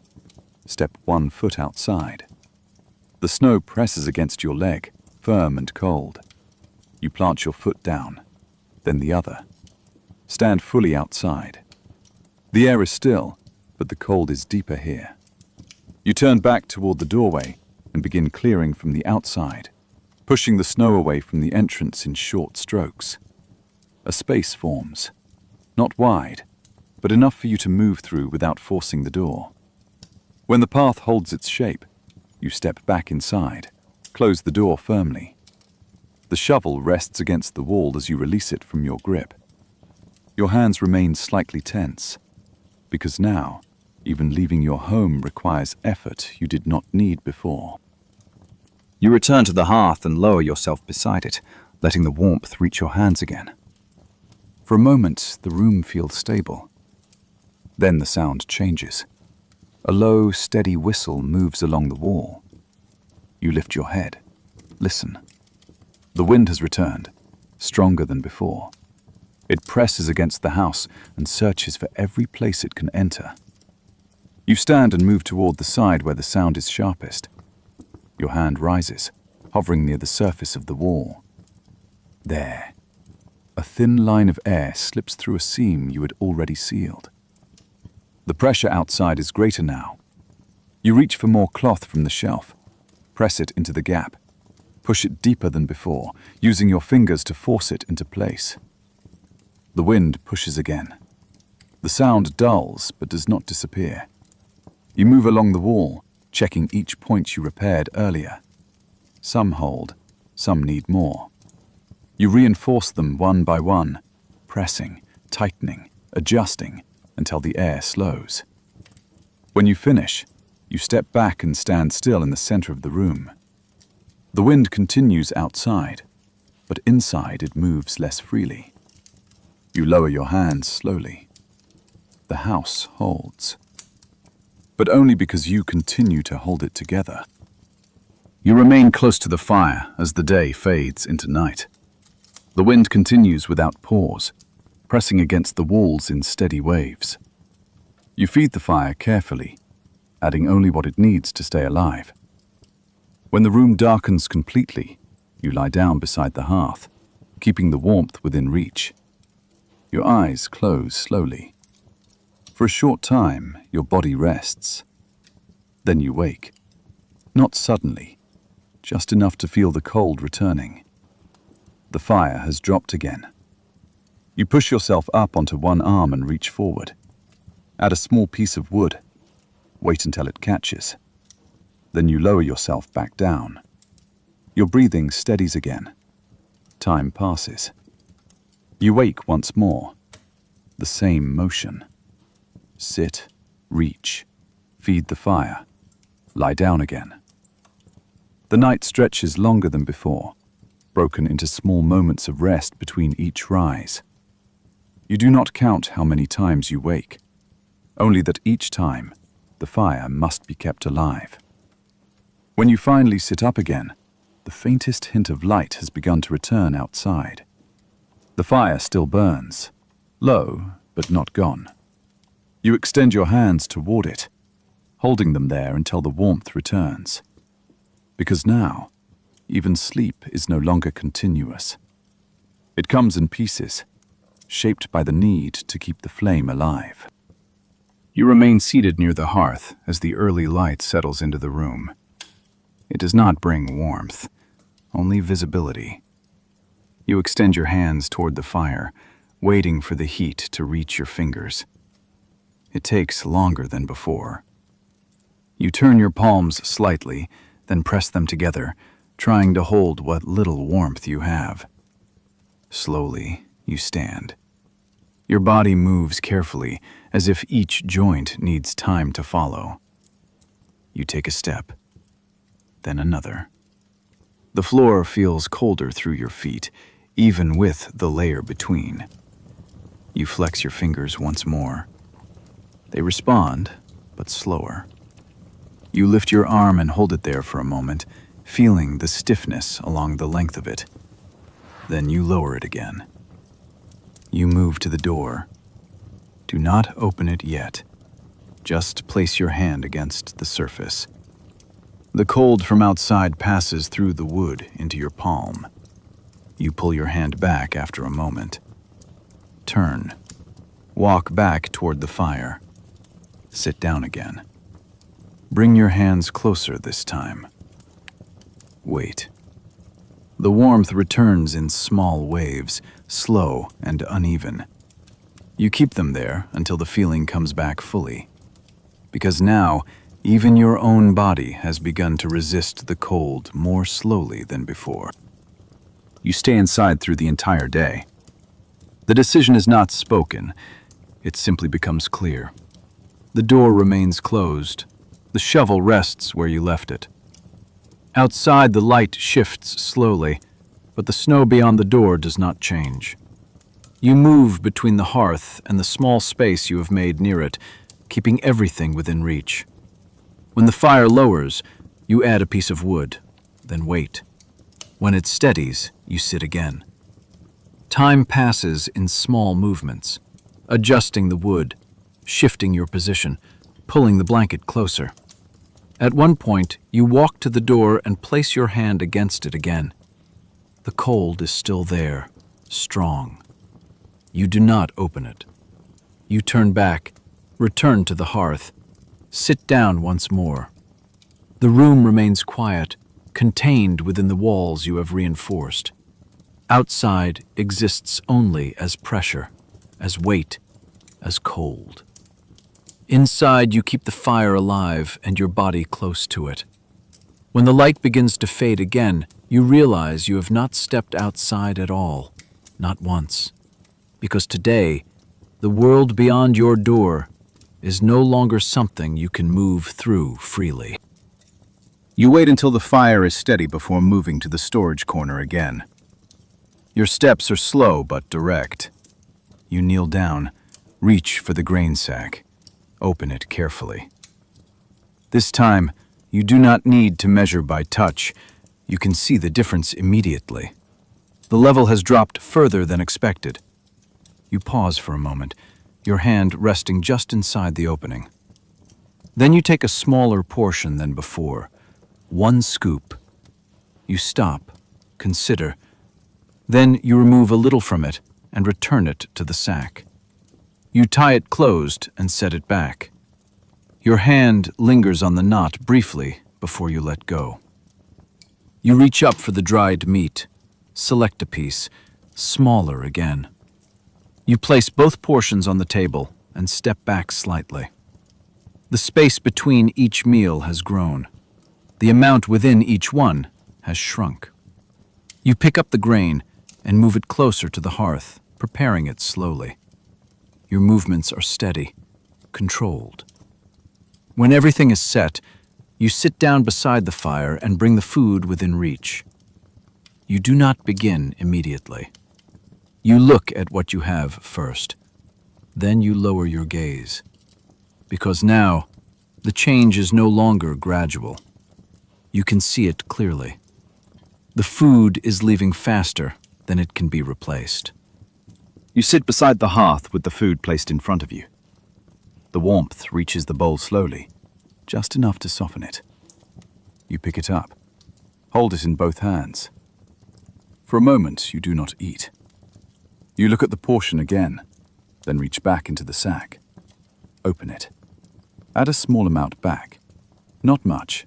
step 1 foot outside. The snow presses against your leg, firm and cold. You plant your foot down, then the other. Stand fully outside. The air is still, but the cold is deeper here. You turn back toward the doorway and begin clearing from the outside, pushing the snow away from the entrance in short strokes. A space forms, not wide, but enough for you to move through without forcing the door. When the path holds its shape, you step back inside, close the door firmly. The shovel rests against the wall as you release it from your grip. Your hands remain slightly tense, because now, even leaving your home requires effort you did not need before. You return to the hearth and lower yourself beside it, letting the warmth reach your hands again. For a moment, the room feels stable. Then the sound changes. A low, steady whistle moves along the wall. You lift your head, listen. The wind has returned, stronger than before. It presses against the house and searches for every place it can enter. You stand and move toward the side where the sound is sharpest. Your hand rises, hovering near the surface of the wall. There. A thin line of air slips through a seam you had already sealed. The pressure outside is greater now. You reach for more cloth from the shelf, press it into the gap, push it deeper than before, using your fingers to force it into place. The wind pushes again. The sound dulls but does not disappear. You move along the wall, checking each point you repaired earlier. Some hold, some need more. You reinforce them one by one, pressing, tightening, adjusting until the air slows. When you finish, you step back and stand still in the center of the room. The wind continues outside, but inside it moves less freely. You lower your hands slowly. The house holds, but only because you continue to hold it together. You remain close to the fire as the day fades into night. The wind continues without pause, pressing against the walls in steady waves. You feed the fire carefully, adding only what it needs to stay alive. When the room darkens completely, you lie down beside the hearth, keeping the warmth within reach. Your eyes close slowly. For a short time, your body rests. Then you wake. Not suddenly, just enough to feel the cold returning. The fire has dropped again. You push yourself up onto one arm and reach forward. Add a small piece of wood. Wait until it catches. Then you lower yourself back down. Your breathing steadies again. Time passes. You wake once more. The same motion. Sit, reach, feed the fire, lie down again. The night stretches longer than before, broken into small moments of rest between each rise. You do not count how many times you wake, only that each time the fire must be kept alive. When you finally sit up again, the faintest hint of light has begun to return outside. The fire still burns, low but not gone. You extend your hands toward it, holding them there until the warmth returns. Because now, even sleep is no longer continuous. It comes in pieces, shaped by the need to keep the flame alive. You remain seated near the hearth as the early light settles into the room. It does not bring warmth, only visibility. You extend your hands toward the fire, waiting for the heat to reach your fingers. It takes longer than before. You turn your palms slightly, then press them together, trying to hold what little warmth you have. Slowly, you stand. Your body moves carefully, as if each joint needs time to follow. You take a step, then another. The floor feels colder through your feet, even with the layer between. You flex your fingers once more. They respond, but slower. You lift your arm and hold it there for a moment, feeling the stiffness along the length of it. Then you lower it again. You move to the door. Do not open it yet. Just place your hand against the surface. The cold from outside passes through the wood into your palm. You pull your hand back after a moment. Turn. Walk back toward the fire. Sit down again. Bring your hands closer this time. Wait. The warmth returns in small waves, slow and uneven. You keep them there until the feeling comes back fully. Because now, even your own body has begun to resist the cold more slowly than before. You stay inside through the entire day. The decision is not spoken, it simply becomes clear. The door remains closed. The shovel rests where you left it. Outside, the light shifts slowly, but the snow beyond the door does not change. You move between the hearth and the small space you have made near it, keeping everything within reach. When the fire lowers, you add a piece of wood, then wait. When it steadies, you sit again. Time passes in small movements, adjusting the wood, shifting your position, pulling the blanket closer. At one point, you walk to the door and place your hand against it again. The cold is still there, strong. You do not open it. You turn back, return to the hearth, sit down once more. The room remains quiet, contained within the walls you have reinforced. Outside exists only as pressure, as weight, as cold. Inside, you keep the fire alive and your body close to it. When the light begins to fade again, you realize you have not stepped outside at all, not once. Because today,
The world beyond your door is no longer something you can move through freely.
You wait until the fire is steady before moving to the storage corner again. Your steps are slow but direct. You kneel down, reach for the grain sack, open it carefully. This time, you do not need to measure by touch. You can see the difference immediately. The level has dropped further than expected. You pause for a moment, your hand resting just inside the opening. Then you take a smaller portion than before, 1 scoop. You stop, consider. Then you remove a little from it and return it to the sack. You tie it closed and set it back. Your hand lingers on the knot briefly before you let go. You reach up for the dried meat, select a piece, smaller again. You place both portions on the table and step back slightly. The space between each meal has grown. The amount within each one has shrunk. You pick up the grain and move it closer to the hearth, preparing it slowly. Your movements are steady, controlled. When everything is set, you sit down beside the fire and bring the food within reach. You do not begin immediately. You look at what you have first. Then you lower your gaze. Because now, the change is no longer gradual. You can see it clearly. The food is leaving faster than it can be replaced. You sit beside the hearth with the food placed in front of you. The warmth reaches the bowl slowly, just enough to soften it. You pick it up, hold it in both hands. For a moment, you do not eat. You look at the portion again, then reach back into the sack. Open it. Add a small amount back. Not much,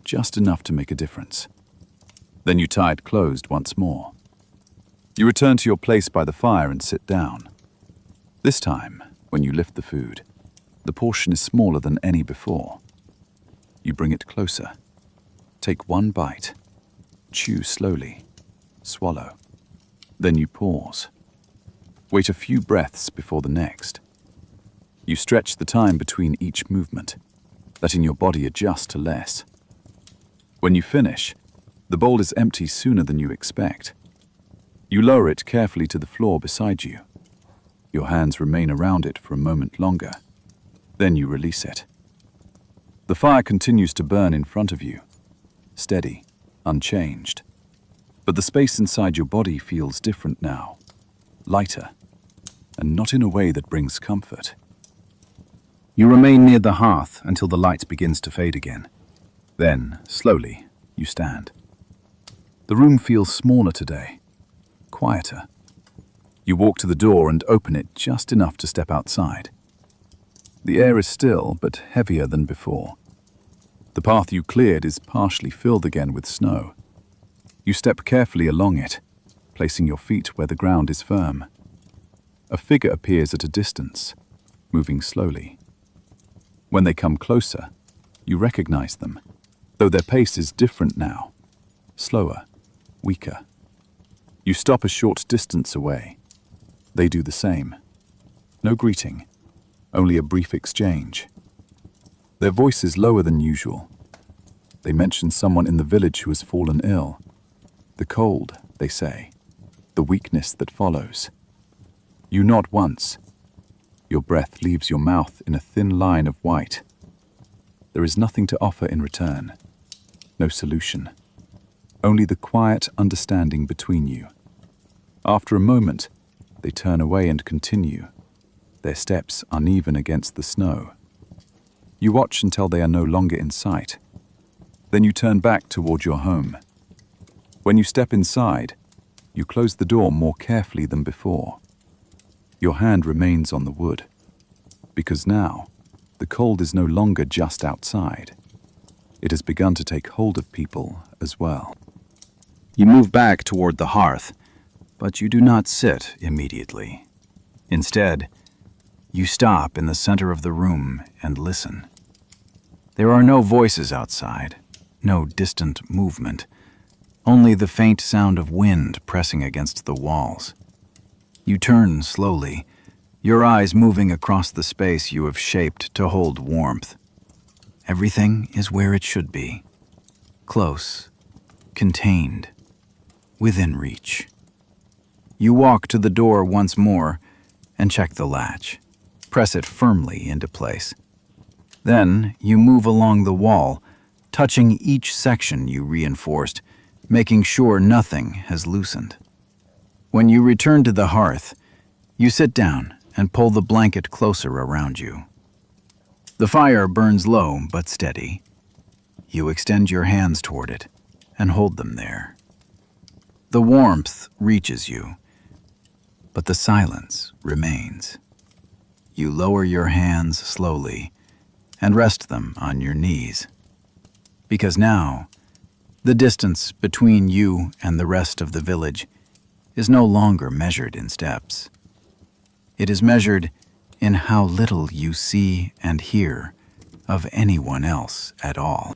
just enough to make a difference. Then you tie it closed once more. You return to your place by the fire and sit down. This time, when you lift the food, the portion is smaller than any before. You bring it closer. Take 1 bite. Chew slowly. Swallow. Then you pause. Wait a few breaths before the next. You stretch the time between each movement, letting your body adjust to less. When you finish, the bowl is empty sooner than you expect. You lower it carefully to the floor beside you. Your hands remain around it for a moment longer. Then you release it. The fire continues to burn in front of you, steady, unchanged. But the space inside your body feels different now, lighter, and not in a way that brings comfort. You remain near the hearth until the light begins to fade again. Then, slowly, you stand. The room feels smaller today, quieter. You walk to the door and open it just enough to step outside. The air is still, but heavier than before. The path you cleared is partially filled again with snow. You step carefully along it, placing your feet where the ground is firm. A figure appears at a distance, moving slowly. When they come closer, you recognize them, though their pace is different now, slower, weaker. You stop a short distance away. They do the same. No greeting, only a brief exchange. Their voice is lower than usual. They mention someone in the village who has fallen ill. The cold, they say, the weakness that follows. You nod once. Your breath leaves your mouth in a thin line of white. There is nothing to offer in return. No solution. Only the quiet understanding between you. After a moment, they turn away and continue, their steps uneven against the snow. You watch until they are no longer in sight. Then you turn back toward your home. When you step inside, you close the door more carefully than before. Your hand remains on the wood, because now, the cold is no longer just outside. It has begun to take hold of people as well. You move back toward the hearth, but you do not sit immediately. Instead, you stop in the center of the room and listen. There are no voices outside, no distant movement, only the faint sound of wind pressing against the walls. You turn slowly,
your eyes moving across the space you have shaped to hold warmth. Everything is where it should be. Close, contained, within reach. You walk to the door once more and check the latch. Press it firmly into place. Then you move along the wall, touching each section you reinforced, making sure nothing has loosened. When you return to the hearth, you sit down and pull the blanket closer around you. The fire burns low but steady. You extend your hands toward it and hold them there. The warmth reaches you, but the silence remains. You lower your hands slowly and rest them on your knees. Because now, the distance between you and the rest of the village is no longer measured in steps. It is measured in how little you see and hear of anyone else at all.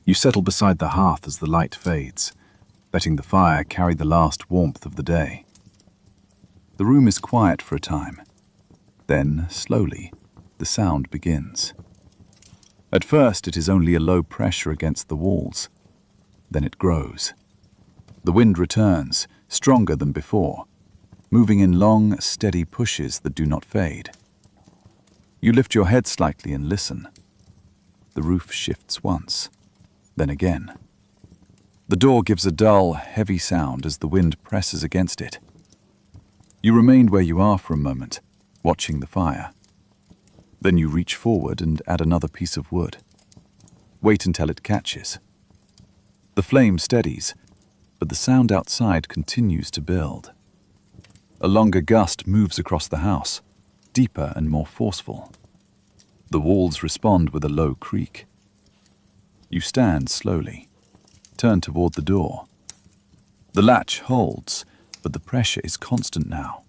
You settle beside the hearth as the light fades, letting the fire carry the last warmth of the day. The room is quiet for a time. Then, slowly, the sound begins. At first, it is only a low pressure against the walls. Then it grows. The wind returns, stronger than before, moving in long, steady pushes that do not fade. You lift your head slightly and listen. The roof shifts once, then again. The door gives a dull, heavy sound as the wind presses against it. You remain where you are for a moment, watching the fire. Then you reach forward and add another piece of wood. Wait until it catches. The flame steadies, but the sound outside continues to build. A longer gust moves across the house, deeper and more forceful. The walls respond with a low creak. You stand slowly, turn toward the door. The latch holds, but the pressure is constant now.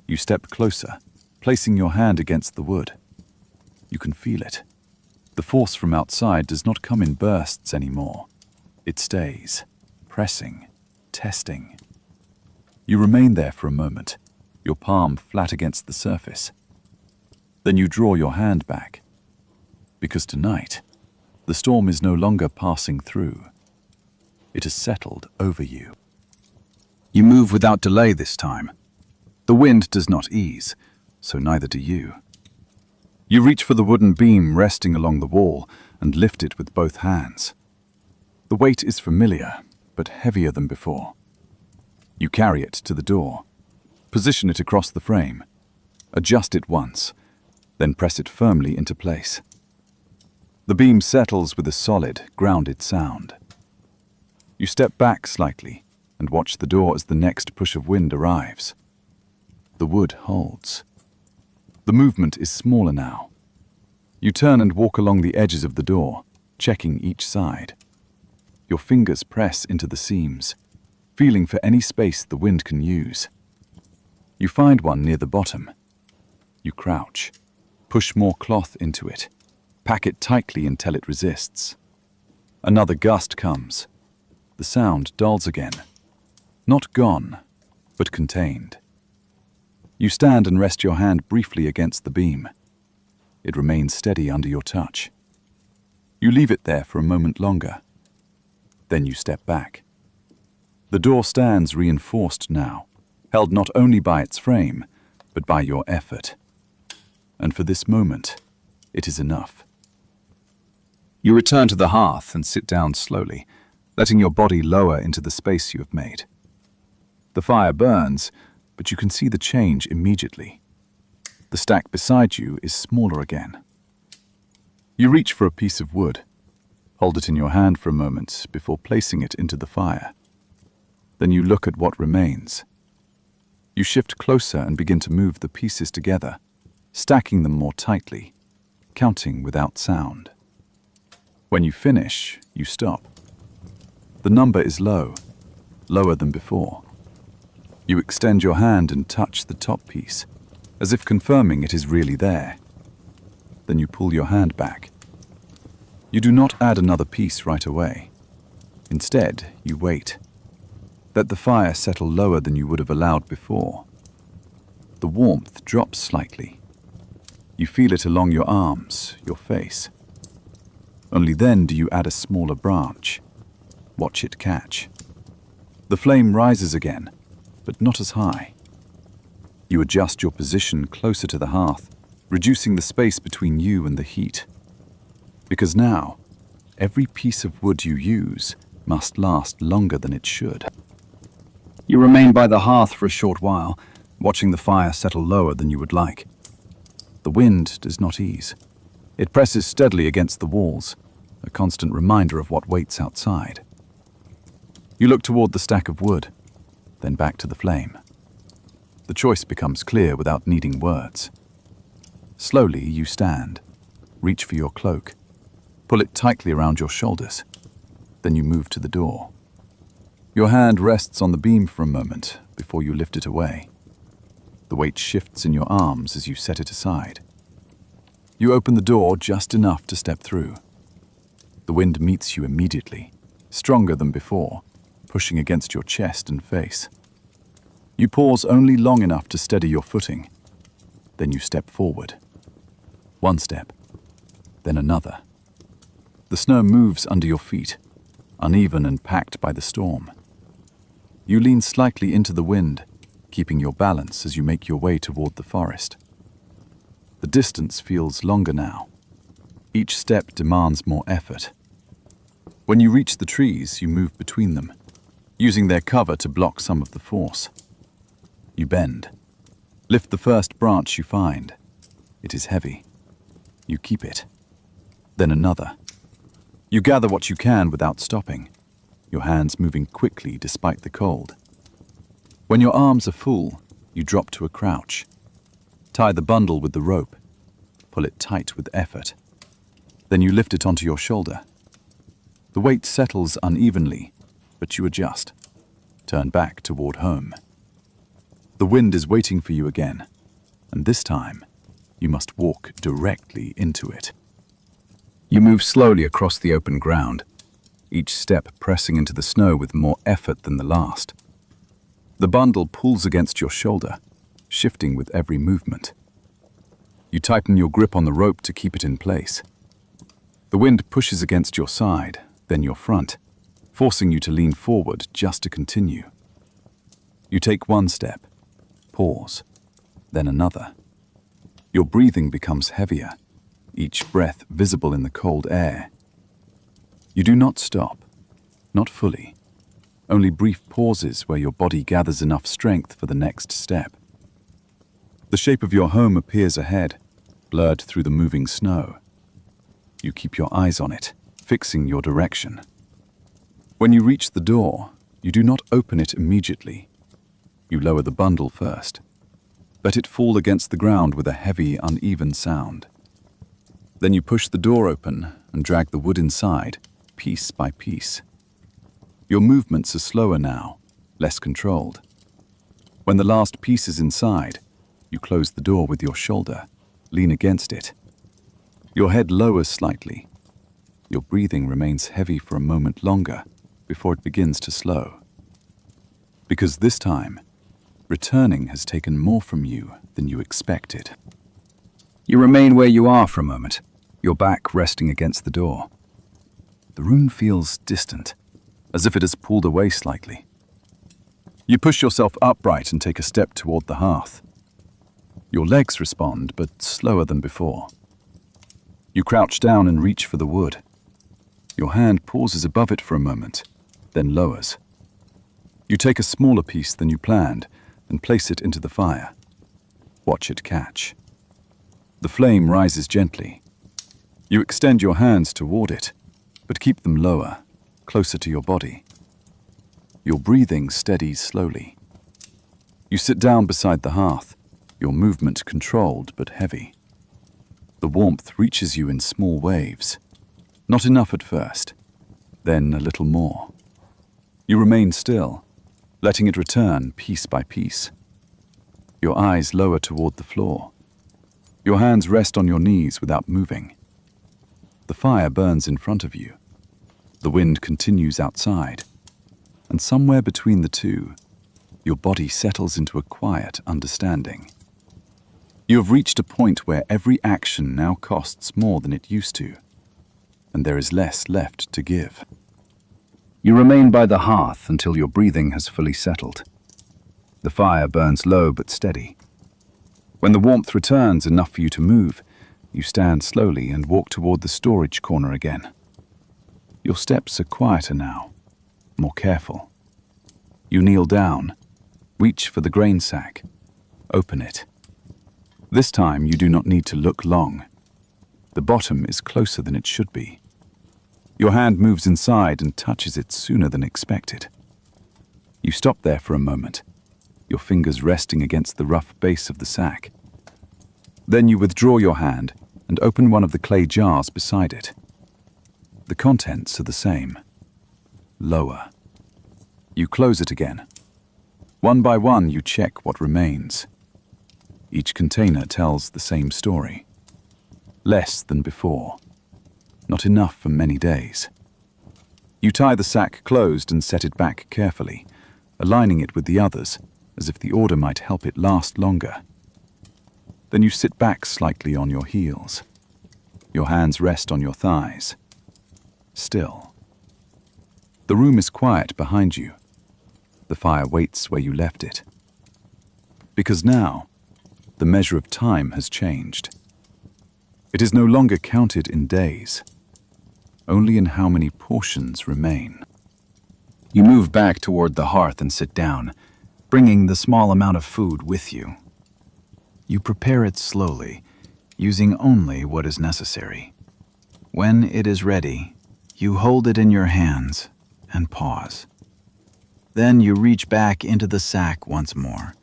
You step closer, placing your hand against the wood. You can feel it. The force from outside does not come in bursts anymore. It stays, pressing, testing. You remain there for a moment, your palm flat against the surface. Then you draw your hand back. Because tonight, the storm is no longer passing through. It has settled over you. You move without delay this time. The wind does not ease, so neither do you. You reach for the wooden beam resting along the wall and lift it with both hands. The weight is familiar, but heavier than before. You carry it to the door, position it across the frame, adjust it once, then press it firmly into place. The beam settles with a solid, grounded sound. You step back slightly and watch the door as the next push of wind arrives. The wood holds. The movement is smaller now. You turn and walk along the edges of the door, checking each side. Your fingers press into the seams, feeling for any space the wind can use. You find one near the bottom. You crouch, push more cloth into it, pack it tightly until it resists. Another gust comes. The sound dulls again. Not gone, but contained. You stand and rest your hand briefly against the beam. It remains steady under your touch. You leave it there for a moment longer. Then you step back. The door stands reinforced now, held not only by its frame, but by your effort. And for this moment, it is enough. You return to the hearth and sit down slowly, letting your body lower into the space you have made. The fire burns, but you can see the change immediately. The stack beside you is smaller again. You reach for a piece of wood, hold it in your hand for a moment before placing it into the fire. Then you look at what remains. You shift closer and begin to move the pieces together, stacking them more tightly, counting without sound. When you finish, you stop. The number is low, lower than before. You extend your hand and touch the top piece, as if confirming it is really there. Then you pull your hand back. You do not add another piece right away. Instead, you wait. Let the fire settle lower than you would have allowed before. the warmth drops slightly. You feel it along your arms, your face. Only then do you add a smaller branch. Watch it catch. The flame rises again, but not as high. You adjust your position closer to the hearth, reducing the space between you and the heat. Because now, every piece of wood you use must last longer than it should. You remain by the hearth for a short while, watching the fire settle lower than you would like. The wind does not ease. It presses steadily against the walls, a constant reminder of what waits outside. You look toward the stack of wood, then back to the flame. The choice becomes clear without needing words. Slowly you stand, reach for your cloak, pull it tightly around your shoulders. Then you move to the door. Your hand rests on the beam for a moment before you lift it away. The weight shifts in your arms as you set it aside. You open the door just enough to step through. The wind meets you immediately, stronger than before, pushing against your chest and face. You pause only long enough to steady your footing. Then you step forward. One step, then another. The snow moves under your feet, uneven and packed by the storm. You lean slightly into the wind, keeping your balance as you make your way toward the forest. The distance feels longer now. Each step demands more effort. When you reach the trees, you move between them, using their cover to block some of the force. You bend. Lift the first branch you find. It is heavy. You keep it. Then another. You gather what you can without stopping, your hands moving quickly despite the cold. When your arms are full, you drop to a crouch. Tie the bundle with the rope. Pull it tight with effort. Then you lift it onto your shoulder. The weight settles unevenly, but you adjust. Turn back toward home. The wind is waiting for you again, and this time, you must walk directly into it. You move slowly across the open ground, each step pressing into the snow with more effort than the last. The bundle pulls against your shoulder, shifting with every movement. You tighten your grip on the rope to keep it in place. The wind pushes against your side, then your front, forcing you to lean forward just to continue. You take one step, pause, then another. Your breathing becomes heavier, each breath visible in the cold air. You do not stop, not fully, only brief pauses where your body gathers enough strength for the next step. The shape of your home appears ahead, blurred through the moving snow. You keep your eyes on it, fixing your direction. When you reach the door, you do not open it immediately. You lower the bundle first. Let it fall against the ground with a heavy, uneven sound. Then you push the door open and drag the wood inside, piece by piece. Your movements are slower now, less controlled. When the last piece is inside, you close the door with your shoulder, lean against it. Your head lowers slightly. Your breathing remains heavy for a moment longer before it begins to slow. Because this time, returning has taken more from you than you expected. You remain where you are for a moment, your back resting against the door. The room feels distant, as if it has pulled away slightly. You push yourself upright and take a step toward the hearth. Your legs respond, but slower than before. You crouch down and reach for the wood. Your hand pauses above it for a moment, then lowers. You take a smaller piece than you planned and place it into the fire. Watch it catch. The flame rises gently. You extend your hands toward it, but keep them lower, closer to your body. Your breathing steadies slowly. You sit down beside the hearth, your movement controlled but heavy. The warmth reaches you in small waves. Not enough at first, then a little more. You remain still, letting it return piece by piece. Your eyes lower toward the floor. Your hands rest on your knees without moving. The fire burns in front of you. The wind continues outside. And somewhere between the two, your body settles into a quiet understanding. You have reached a point where every action now costs more than it used to, and there is less left to give. You remain by the hearth until your breathing has fully settled. The fire burns low but steady. When the warmth returns enough for you to move, you stand slowly and walk toward the storage corner again. Your steps are quieter now, more careful. You kneel down, reach for the grain sack, open it. This time you do not need to look long. The bottom is closer than it should be. Your hand moves inside and touches it sooner than expected. You stop there for a moment, your fingers resting against the rough base of the sack. Then you withdraw your hand and open one of the clay jars beside it. The contents are the same. Lower. You close it again. One by one you check what remains. Each container tells the same story. Less than before. Not enough for many days. You tie the sack closed and set it back carefully, aligning it with the others, as if the order might help it last longer. Then you sit back slightly on your heels. Your hands rest on your thighs. Still. The room is quiet behind you. The fire waits where you left it. Because now, the measure of time has changed. It is no longer counted in days, only in how many portions remain. You move back toward the hearth and sit down, bringing the small amount of food with you. You prepare it slowly, using only what is necessary. When it is ready, you hold it in your hands and pause. Then you reach back into the sack once more.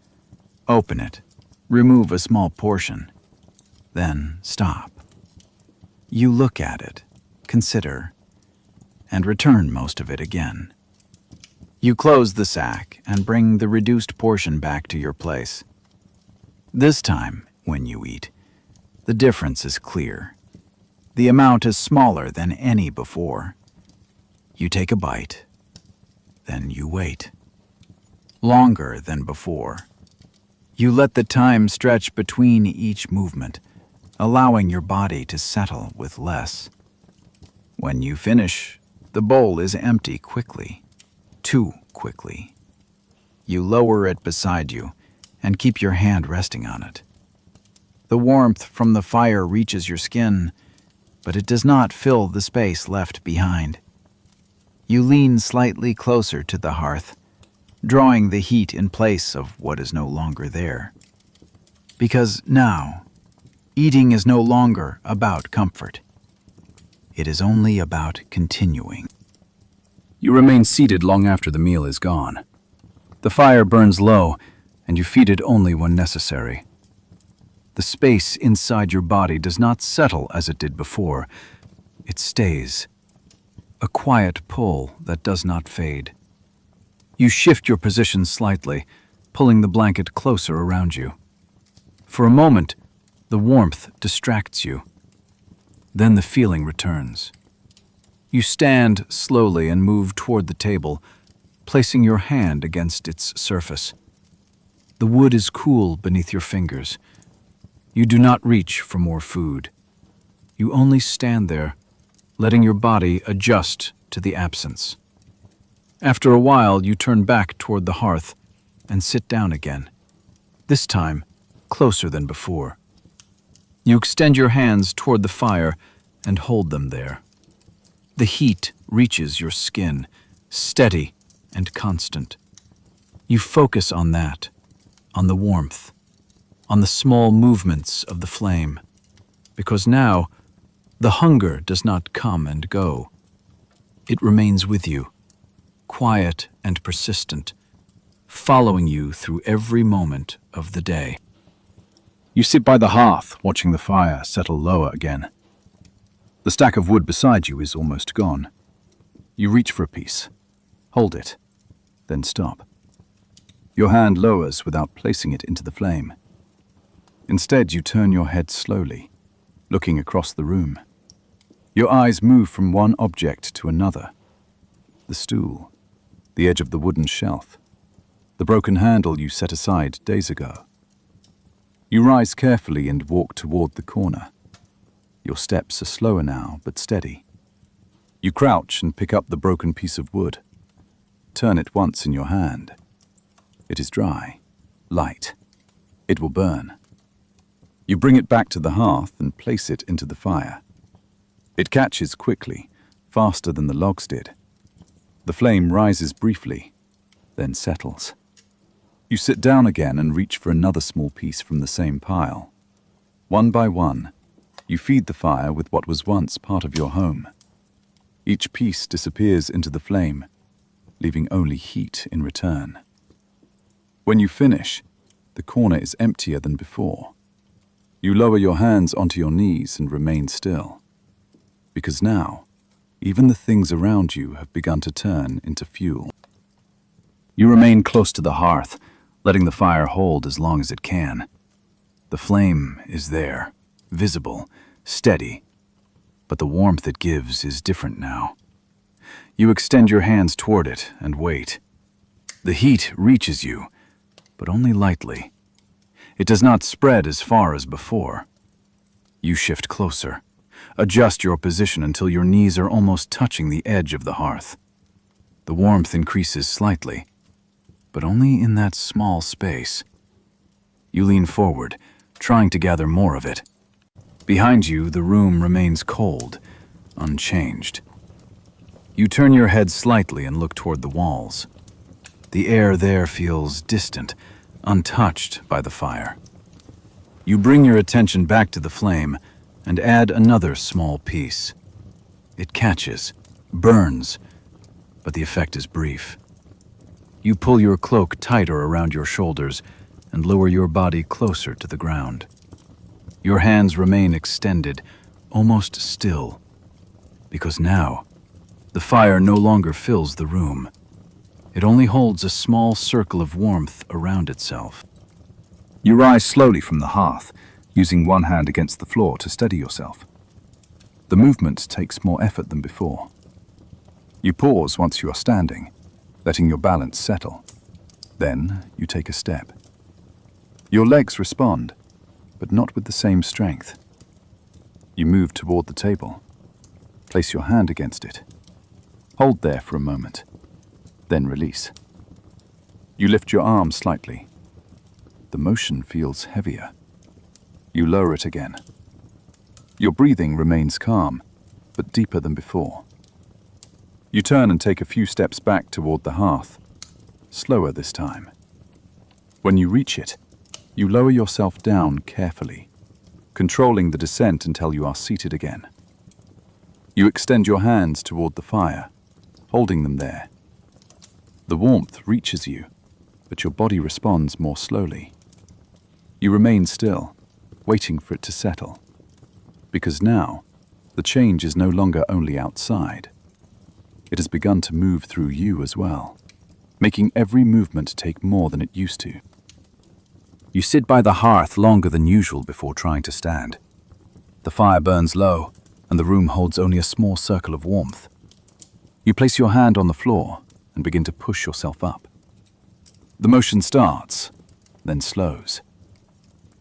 Open it, remove a small portion, then stop. You look at it, consider, and return most of it again. You close the sack and bring the reduced portion back to your place. This time, when you eat, the difference is clear. The amount is smaller than any before. You take a bite, then you wait. Longer than before. You let the time stretch between each movement, allowing your body to settle with less. When you finish, the bowl is empty quickly, too quickly. You lower it beside you and keep your hand resting on it. The warmth from the fire reaches your skin, but it does not fill the space left behind. You lean slightly closer to the hearth, drawing the heat in place of what is no longer there. Because now, eating is no longer about comfort. It is only about continuing. You remain seated long after the meal is gone. The fire burns low, and you feed it only when necessary. The space inside your body does not settle as it did before. It stays. A quiet pull that does not fade. You shift your position slightly, pulling the blanket closer around you. For a moment, the warmth distracts you. Then the feeling returns. You stand slowly and move toward the table, placing your hand against its surface. The wood is cool beneath your fingers. You do not reach for more food. You only stand there, letting your body adjust to the absence. After a while, you turn back toward the hearth and sit down again, this time closer than before. You extend your hands toward the fire and hold them there. The heat reaches your skin, steady and constant. You focus on that, on the warmth, on the small movements of the flame, because now the hunger does not come and go. It remains with you, quiet and persistent, following you through every moment of the day. You sit by the hearth, watching the fire settle lower again. The stack of wood beside you is almost gone. You reach for a piece, hold it, then stop. Your hand lowers without placing it into the flame. Instead, you turn your head slowly, looking across the room. Your eyes move from one object to another. The stool, the edge of the wooden shelf, the broken handle you set aside days ago. You rise carefully and walk toward the corner. Your steps are slower now, but steady. You crouch and pick up the broken piece of wood. Turn it once in your hand. It is dry, light. It will burn. You bring it back to the hearth and place it into the fire. It catches quickly, faster than the logs did. The flame rises briefly, then settles. You sit down again and reach for another small piece from the same pile. One by one, you feed the fire with what was once part of your home. Each piece disappears into the flame, leaving only heat in return. When you finish, the corner is emptier than before. You lower your hands onto your knees and remain still. Because now, even the things around you have begun to turn into fuel. You remain close to the hearth, letting the fire hold as long as it can. The flame is there, visible, steady, but the warmth it gives is different now. You extend your hands toward it and wait. The heat reaches you, but only lightly. It does not spread as far as before. You shift closer. Adjust your position until your knees are almost touching the edge of the hearth. The warmth increases slightly, but only in that small space. You lean forward, trying to gather more of it. Behind you, the room remains cold, unchanged. You turn your head slightly and look toward the walls. The air there feels distant, untouched by the fire. You bring your attention back to the flame and add another small piece. It catches, burns, but the effect is brief. You pull your cloak tighter around your shoulders and lower your body closer to the ground. Your hands remain extended, almost still, because now the fire no longer fills the room. It only holds a small circle of warmth around itself. You rise slowly from the hearth, using one hand against the floor to steady yourself. The movement takes more effort than before. You pause once you are standing, letting your balance settle. Then you take a step. Your legs respond, but not with the same strength. You move toward the table. Place your hand against it. Hold there for a moment, then release. You lift your arm slightly. The motion feels heavier. You lower it again. Your breathing remains calm, but deeper than before. You turn and take a few steps back toward the hearth, slower this time. When you reach it, you lower yourself down carefully, controlling the descent until you are seated again. You extend your hands toward the fire, holding them there. The warmth reaches you, but your body responds more slowly. You remain still, waiting for it to settle. Because now, the change is no longer only outside. It has begun to move through you as well, making every movement take more than it used to. You sit by the hearth longer than usual before trying to stand. The fire burns low, and the room holds only a small circle of warmth. You place your hand on the floor and begin to push yourself up. The motion starts, then slows.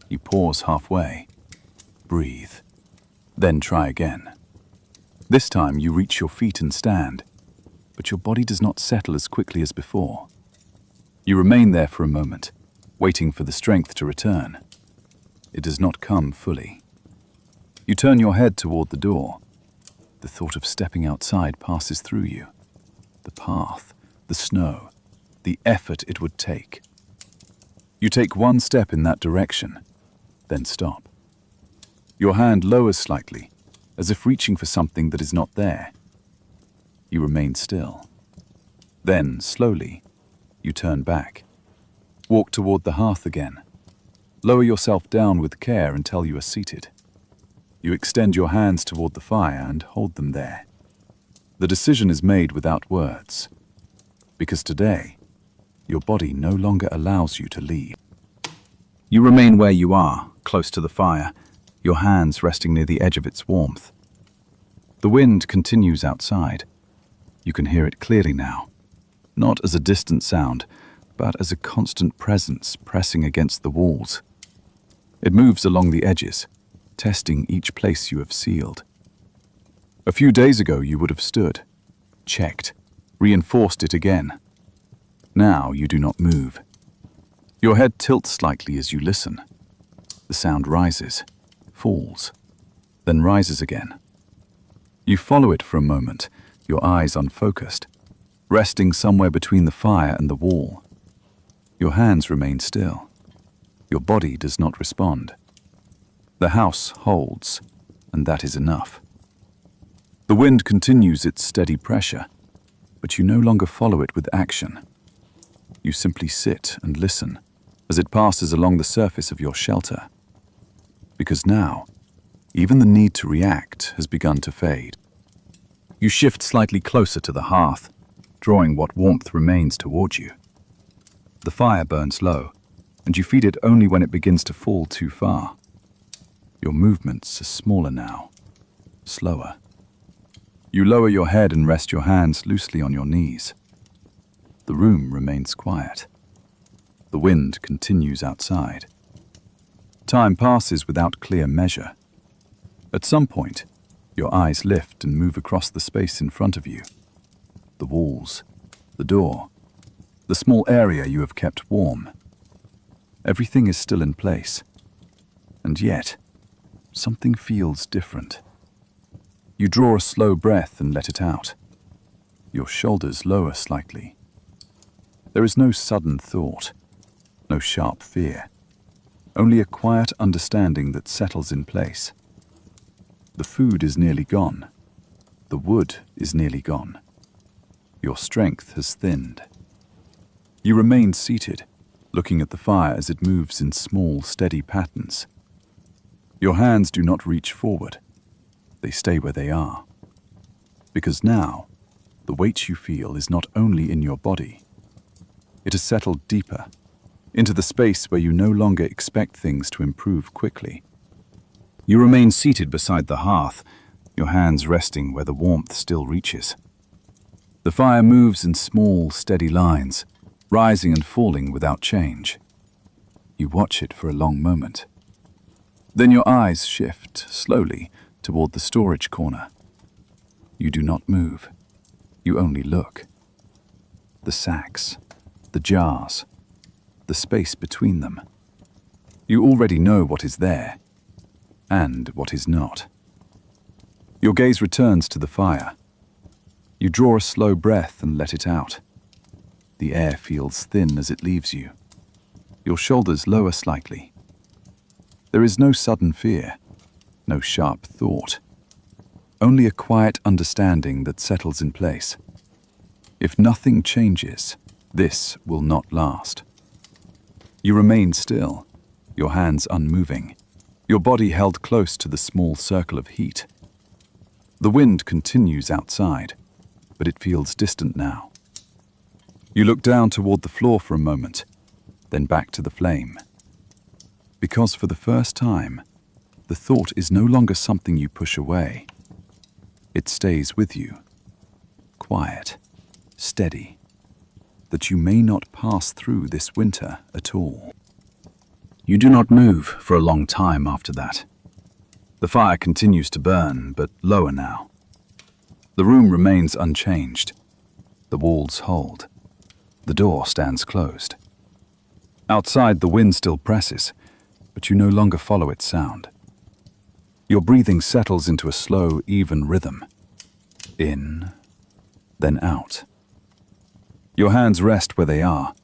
You pause halfway, breathe, then try again. This time you reach your feet and stand, but your body does not settle as quickly as before. You remain there for a moment, waiting for the strength to return. It does not come fully. You turn your head toward the door. The thought of stepping outside passes through you. The path, the snow, the effort it would take. You take one step in that direction, then stop. Your hand lowers slightly, as if reaching for something that is not there. You remain still. Then, slowly, you turn back. Walk toward the hearth again. Lower yourself down with care until you are seated. You extend your hands toward the fire and hold them there. The decision is made without words, because today, your body no longer allows you to leave. You remain where you are, close to the fire, your hands resting near the edge of its warmth. The wind continues outside. You can hear it clearly now, not as a distant sound, but as a constant presence pressing against the walls. It moves along the edges, testing each place you have sealed. A few days ago you would have stood, checked, reinforced it again. Now you do not move. Your head tilts slightly as you listen. The sound rises, falls, then rises again. You follow it for a moment, your eyes unfocused, resting somewhere between the fire and the wall. Your hands remain still. Your body does not respond. The house holds, and that is enough. The wind continues its steady pressure, but you no longer follow it with action. You simply sit and listen as it passes along the surface of your shelter. Because now, even the need to react has begun to fade. You shift slightly closer to the hearth, drawing what warmth remains toward you. The fire burns low, and you feed it only when it begins to fall too far. Your movements are smaller now, slower. You lower your head and rest your hands loosely on your knees. The room remains quiet. The wind continues outside. Time passes without clear measure. At some point, your eyes lift and move across the space in front of you. The walls, the door, the small area you have kept warm. Everything is still in place. And yet, something feels different. You draw a slow breath and let it out. Your shoulders lower slightly. There is no sudden thought, no sharp fear, only a quiet understanding that settles in place. The food is nearly gone. The wood is nearly gone. Your strength has thinned. You remain seated, looking at the fire as it moves in small, steady patterns. Your hands do not reach forward. They stay where they are. Because now, the weight you feel is not only in your body. It has settled deeper, into the space where you no longer expect things to improve quickly. You remain seated beside the hearth, your hands resting where the warmth still reaches. The fire moves in small, steady lines, rising and falling without change. You watch it for a long moment. Then your eyes shift, slowly, toward the storage corner. You do not move. You only look. The sacks, the jars, the space between them. You already know what is there, and what is not. Your gaze returns to the fire. You draw a slow breath and let it out. The air feels thin as it leaves you. Your shoulders lower slightly. There is no sudden fear, no sharp thought, only a quiet understanding that settles in place. If nothing changes, this will not last. You remain still, your hands unmoving, your body held close to the small circle of heat. The wind continues outside, but it feels distant now. You look down toward the floor for a moment, then back to the flame. Because for the first time, the thought is no longer something you push away. It stays with you, quiet, steady, that you may not pass through this winter at all. You do not move for a long time after that. The fire continues to burn, but lower now. The room remains unchanged. The walls hold. The door stands closed. Outside, the wind still presses, but you no longer follow its sound. Your breathing settles into a slow, even rhythm. In, then out. Your hands rest where they are,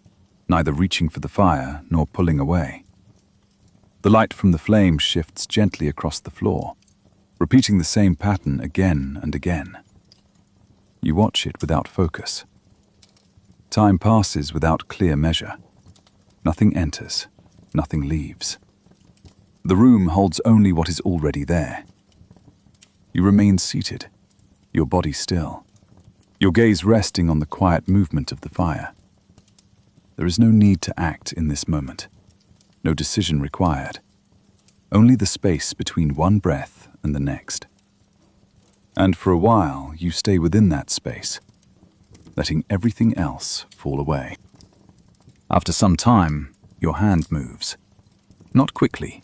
neither reaching for the fire nor pulling away. The light from the flame shifts gently across the floor, repeating the same pattern again and again. You watch it without focus. Time passes without clear measure. Nothing enters, nothing leaves. The room holds only what is already there. You remain seated, your body still, your gaze resting on the quiet movement of the fire. There is no need to act in this moment, no decision required, only the space between one breath and the next. And for a while, you stay within that space, letting everything else fall away. After some time, your hand moves, not quickly,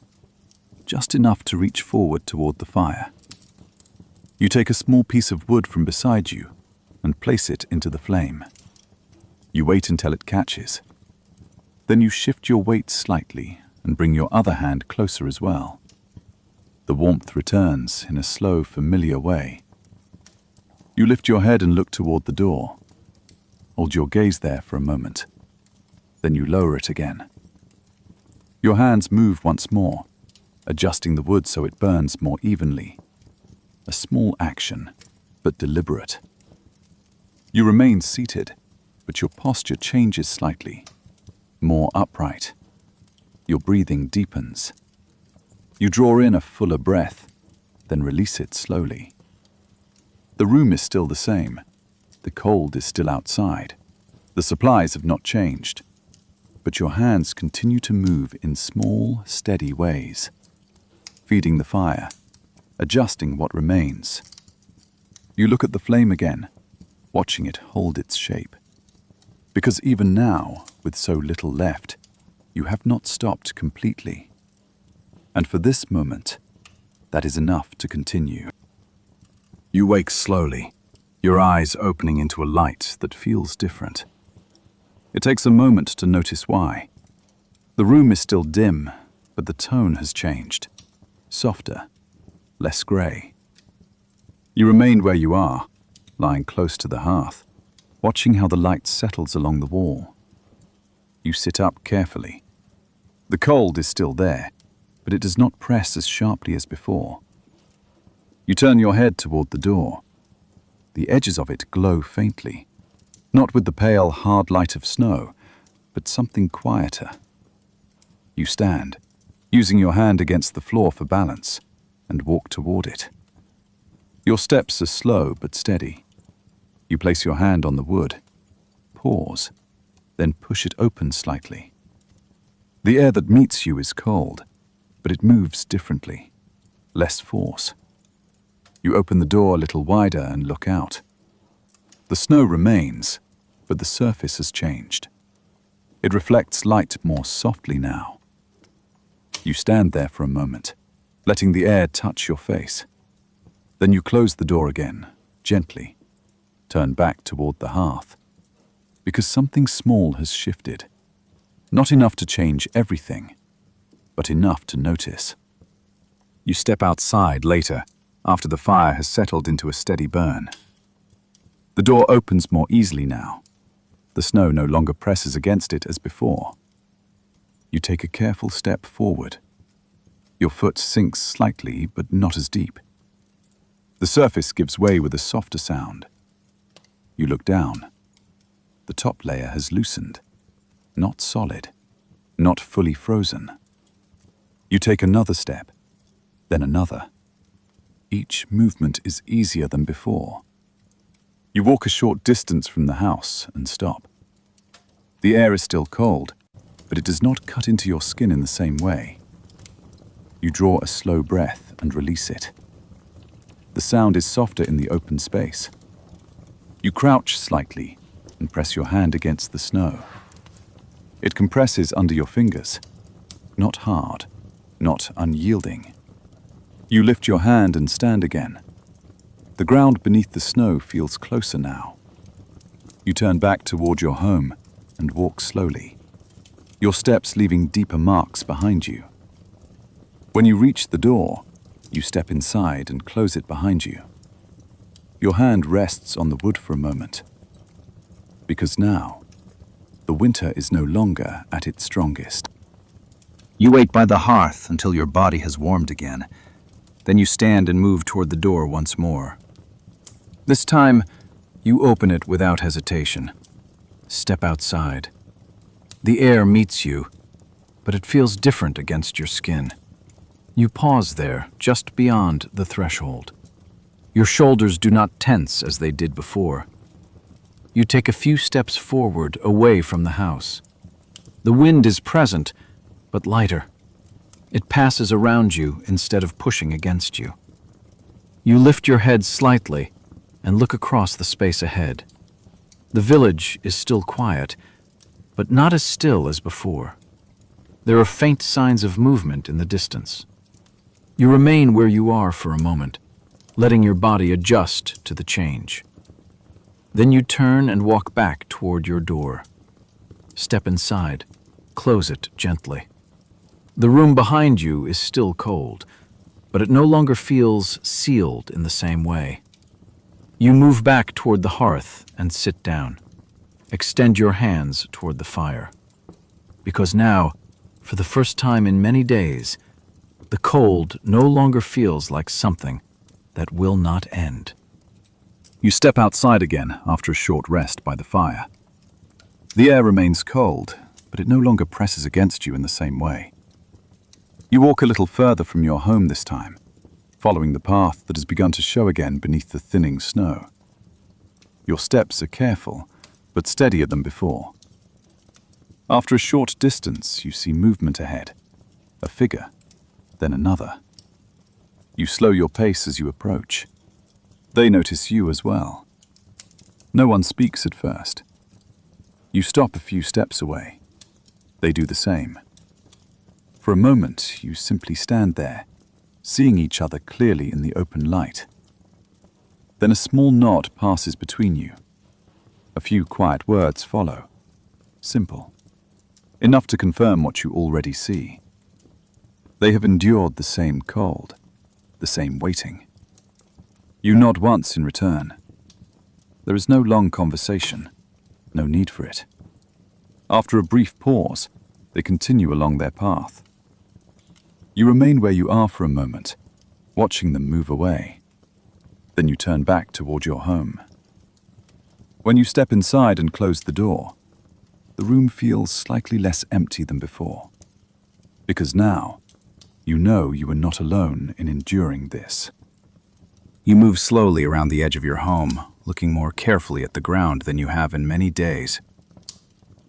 just enough to reach forward toward the fire. You take a small piece of wood from beside you and place it into the flame. You wait until it catches. Then you shift your weight slightly and bring your other hand closer as well. The warmth returns in a slow, familiar way. You lift your head and look toward the door. Hold your gaze there for a moment. Then you lower it again. Your hands move once more, adjusting the wood so it burns more evenly. A small action, but deliberate. You remain seated, but your posture changes slightly, more upright. Your breathing deepens. You draw in a fuller breath, then release it slowly. The room is still the same. The cold is still outside. The supplies have not changed. But your hands continue to move in small, steady ways, feeding the fire, adjusting what remains. You look at the flame again, watching it hold its shape. Because even now, with so little left, you have not stopped completely. And for this moment, that is enough to continue. You wake slowly, your eyes opening into a light that feels different. It takes a moment to notice why. The room is still dim, but the tone has changed. Softer, less grey. You remain where you are, lying close to the hearth, watching how the light settles along the wall. You sit up carefully. The cold is still there, but it does not press as sharply as before. You turn your head toward the door. The edges of it glow faintly, not with the pale, hard light of snow, but something quieter. You stand, using your hand against the floor for balance, and walk toward it. Your steps are slow but steady. You place your hand on the wood, pause, then push it open slightly. The air that meets you is cold, but it moves differently, less force. You open the door a little wider and look out. The snow remains, but the surface has changed. It reflects light more softly now. You stand there for a moment, letting the air touch your face. Then you close the door again, gently, turn back toward the hearth. Because something small has shifted. Not enough to change everything, but enough to notice. You step outside later, after the fire has settled into a steady burn. The door opens more easily now. The snow no longer presses against it as before. You take a careful step forward. Your foot sinks slightly, but not as deep. The surface gives way with a softer sound. You look down. The top layer has loosened. Not solid. Not fully frozen. You take another step, then another. Each movement is easier than before. You walk a short distance from the house and stop. The air is still cold, but it does not cut into your skin in the same way. You draw a slow breath and release it. The sound is softer in the open space. You crouch slightly and press your hand against the snow. It compresses under your fingers, not hard, not unyielding. You lift your hand and stand again. The ground beneath the snow feels closer now. You turn back toward your home and walk slowly, your steps leaving deeper marks behind you. When you reach the door, you step inside and close it behind you. Your hand rests on the wood for a moment. Because now, the winter is no longer at its strongest. You wait by the hearth until your body has warmed again. Then you stand and move toward the door once more. This time, you open it without hesitation. Step outside. The air meets you, but it feels different against your skin. You pause there, just beyond the threshold. Your shoulders do not tense as they did before. You take a few steps forward, away from the house. The wind is present, but lighter. It passes around you instead of pushing against you. You lift your head slightly and look across the space ahead. The village is still quiet, but not as still as before. There are faint signs of movement in the distance.
You remain where you are for a moment, letting your body adjust to the change. Then you turn and walk back toward your door. Step inside, close it gently. The room behind you is still cold, but it no longer feels sealed in the same way. You move back toward the hearth and sit down. Extend your hands toward the fire. Because now, for the first time in many days, the cold no longer feels like something that will not end.
You step outside again after a short rest by the fire. The air remains cold, but it no longer presses against you in the same way. You walk a little further from your home this time, following the path that has begun to show again beneath the thinning snow. Your steps are careful, but steadier than before. After a short distance, you see movement ahead, a figure, then another. You slow your pace as you approach. They notice you as well. No one speaks at first. You stop a few steps away. They do the same. For a moment, you simply stand there, seeing each other clearly in the open light. Then a small nod passes between you. A few quiet words follow. Simple. Enough to confirm what you already see. They have endured the same cold, the same waiting. You nod once in return. There is no long conversation, no need for it. After a brief pause, they continue along their path. You remain where you are for a moment, watching them move away. Then you turn back toward your home. When you step inside and close the door, the room feels slightly less empty than before. Because now, you know you are not alone in enduring this. You move slowly around the edge of your home, looking more carefully at the ground than you have in many days.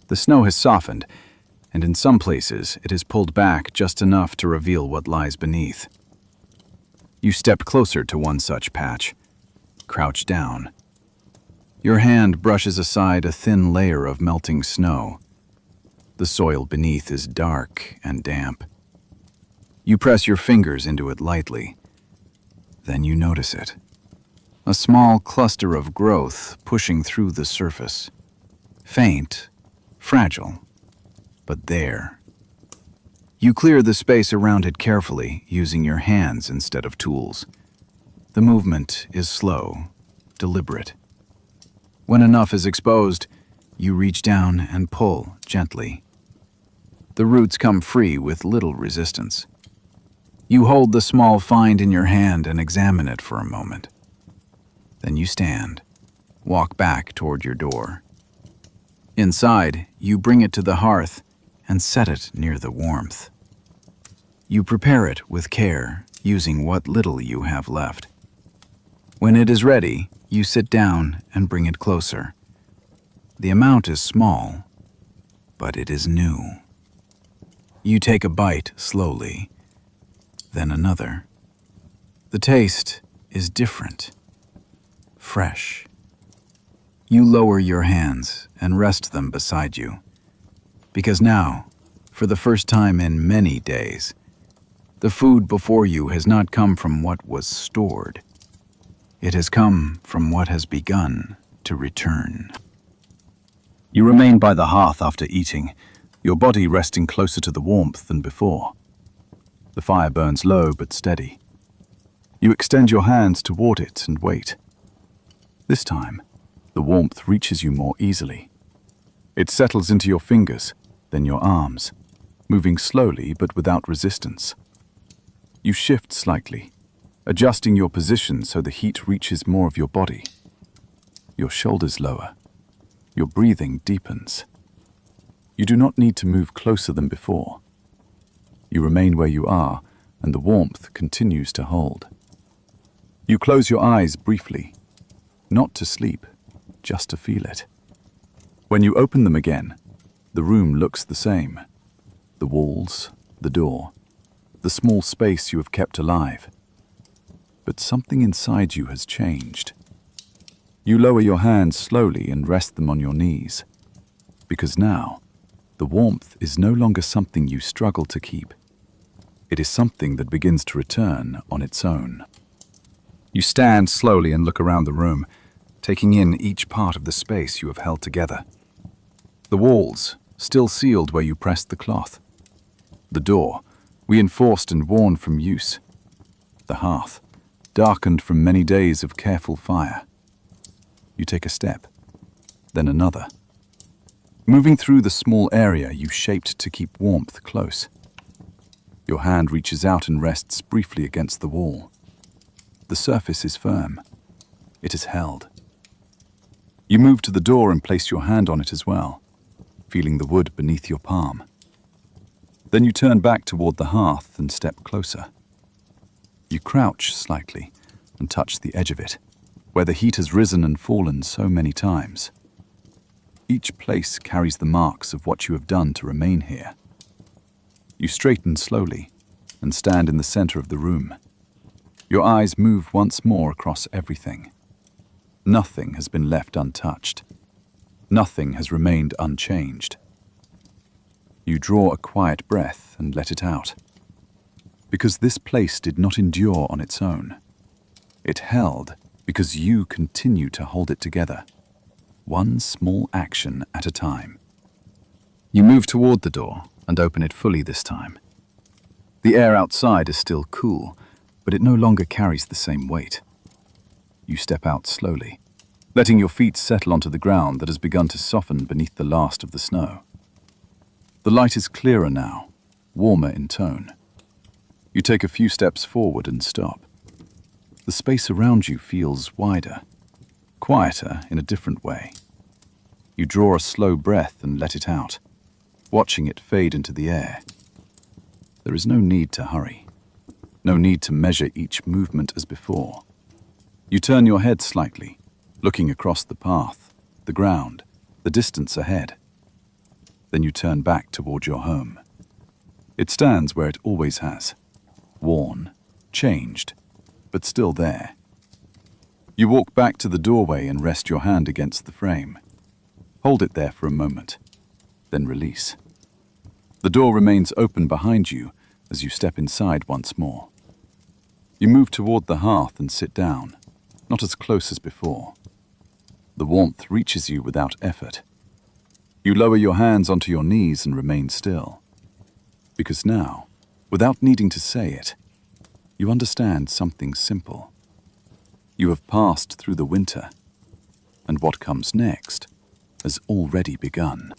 The snow has softened, and in some places it has pulled back just enough to reveal what lies beneath. You step closer to one such patch, crouch down. Your hand brushes aside a thin layer of melting snow. The soil beneath is dark and damp. You press your fingers into it lightly. Then you notice it. A small cluster of growth pushing through the surface. Faint, fragile, but there. You clear the space around it carefully, using your hands instead of tools. The movement is slow, deliberate. When enough is exposed, you reach down and pull gently. The roots come free with little resistance. You hold the small find in your hand and examine it for a moment. Then you stand, walk back toward your door. Inside, you bring it to the hearth and set it near the warmth. You prepare it with care, using what little you have left. When it is ready, you sit down and bring it closer. The amount is small, but it is new. You take a bite slowly, then another. The taste is different, fresh. You lower your hands and rest them beside you, because now, for the first time in many days, the food before you has not come from what was stored. It has come from what has begun to return. You remain by the hearth after eating, your body resting closer to the warmth than before. The fire burns low but steady. You extend your hands toward it and wait. This time, the warmth reaches you more easily. It settles into your fingers, then your arms, moving slowly but without resistance. You shift slightly, adjusting your position so the heat reaches more of your body. Your shoulders lower. Your breathing deepens. You do not need to move closer than before. You remain where you are, and the warmth continues to hold. You close your eyes briefly, not to sleep, just to feel it. When you open them again, the room looks the same. The walls, the door, the small space you have kept alive. But something inside you has changed. You lower your hands slowly and rest them on your knees, because now, the warmth is no longer something you struggle to keep. It is something that begins to return on its own. You stand slowly and look around the room, taking in each part of the space you have held together. The walls, still sealed where you pressed the cloth. The door, reinforced and worn from use. The hearth, darkened from many days of careful fire. You take a step, then another. Moving through the small area you shaped to keep warmth close. Your hand reaches out and rests briefly against the wall. The surface is firm. It is held. You move to the door and place your hand on it as well, feeling the wood beneath your palm. Then you turn back toward the hearth and step closer. You crouch slightly and touch the edge of it, where the heat has risen and fallen so many times. Each place carries the marks of what you have done to remain here. You straighten slowly and stand in the center of the room. Your eyes move once more across everything. Nothing has been left untouched. Nothing has remained unchanged. You draw a quiet breath and let it out. Because this place did not endure on its own. It held because you continue to hold it together, one small action at a time. You move toward the door and open it fully this time. The air outside is still cool, but it no longer carries the same weight. You step out slowly, letting your feet settle onto the ground that has begun to soften beneath the last of the snow. The light is clearer now, warmer in tone. You take a few steps forward and stop. The space around you feels wider, quieter in a different way. You draw a slow breath and let it out, watching it fade into the air. There is no need to hurry, no need to measure each movement as before. You turn your head slightly, looking across the path, the ground, the distance ahead. Then you turn back toward your home. It stands where it always has, worn, changed, but still there. You walk back to the doorway and rest your hand against the frame. Hold it there for a moment, then release. The door remains open behind you as you step inside once more. You move toward the hearth and sit down, not as close as before. The warmth reaches you without effort. You lower your hands onto your knees and remain still. Because now, without needing to say it, you understand something simple. You have passed through the winter, and what comes next has already begun.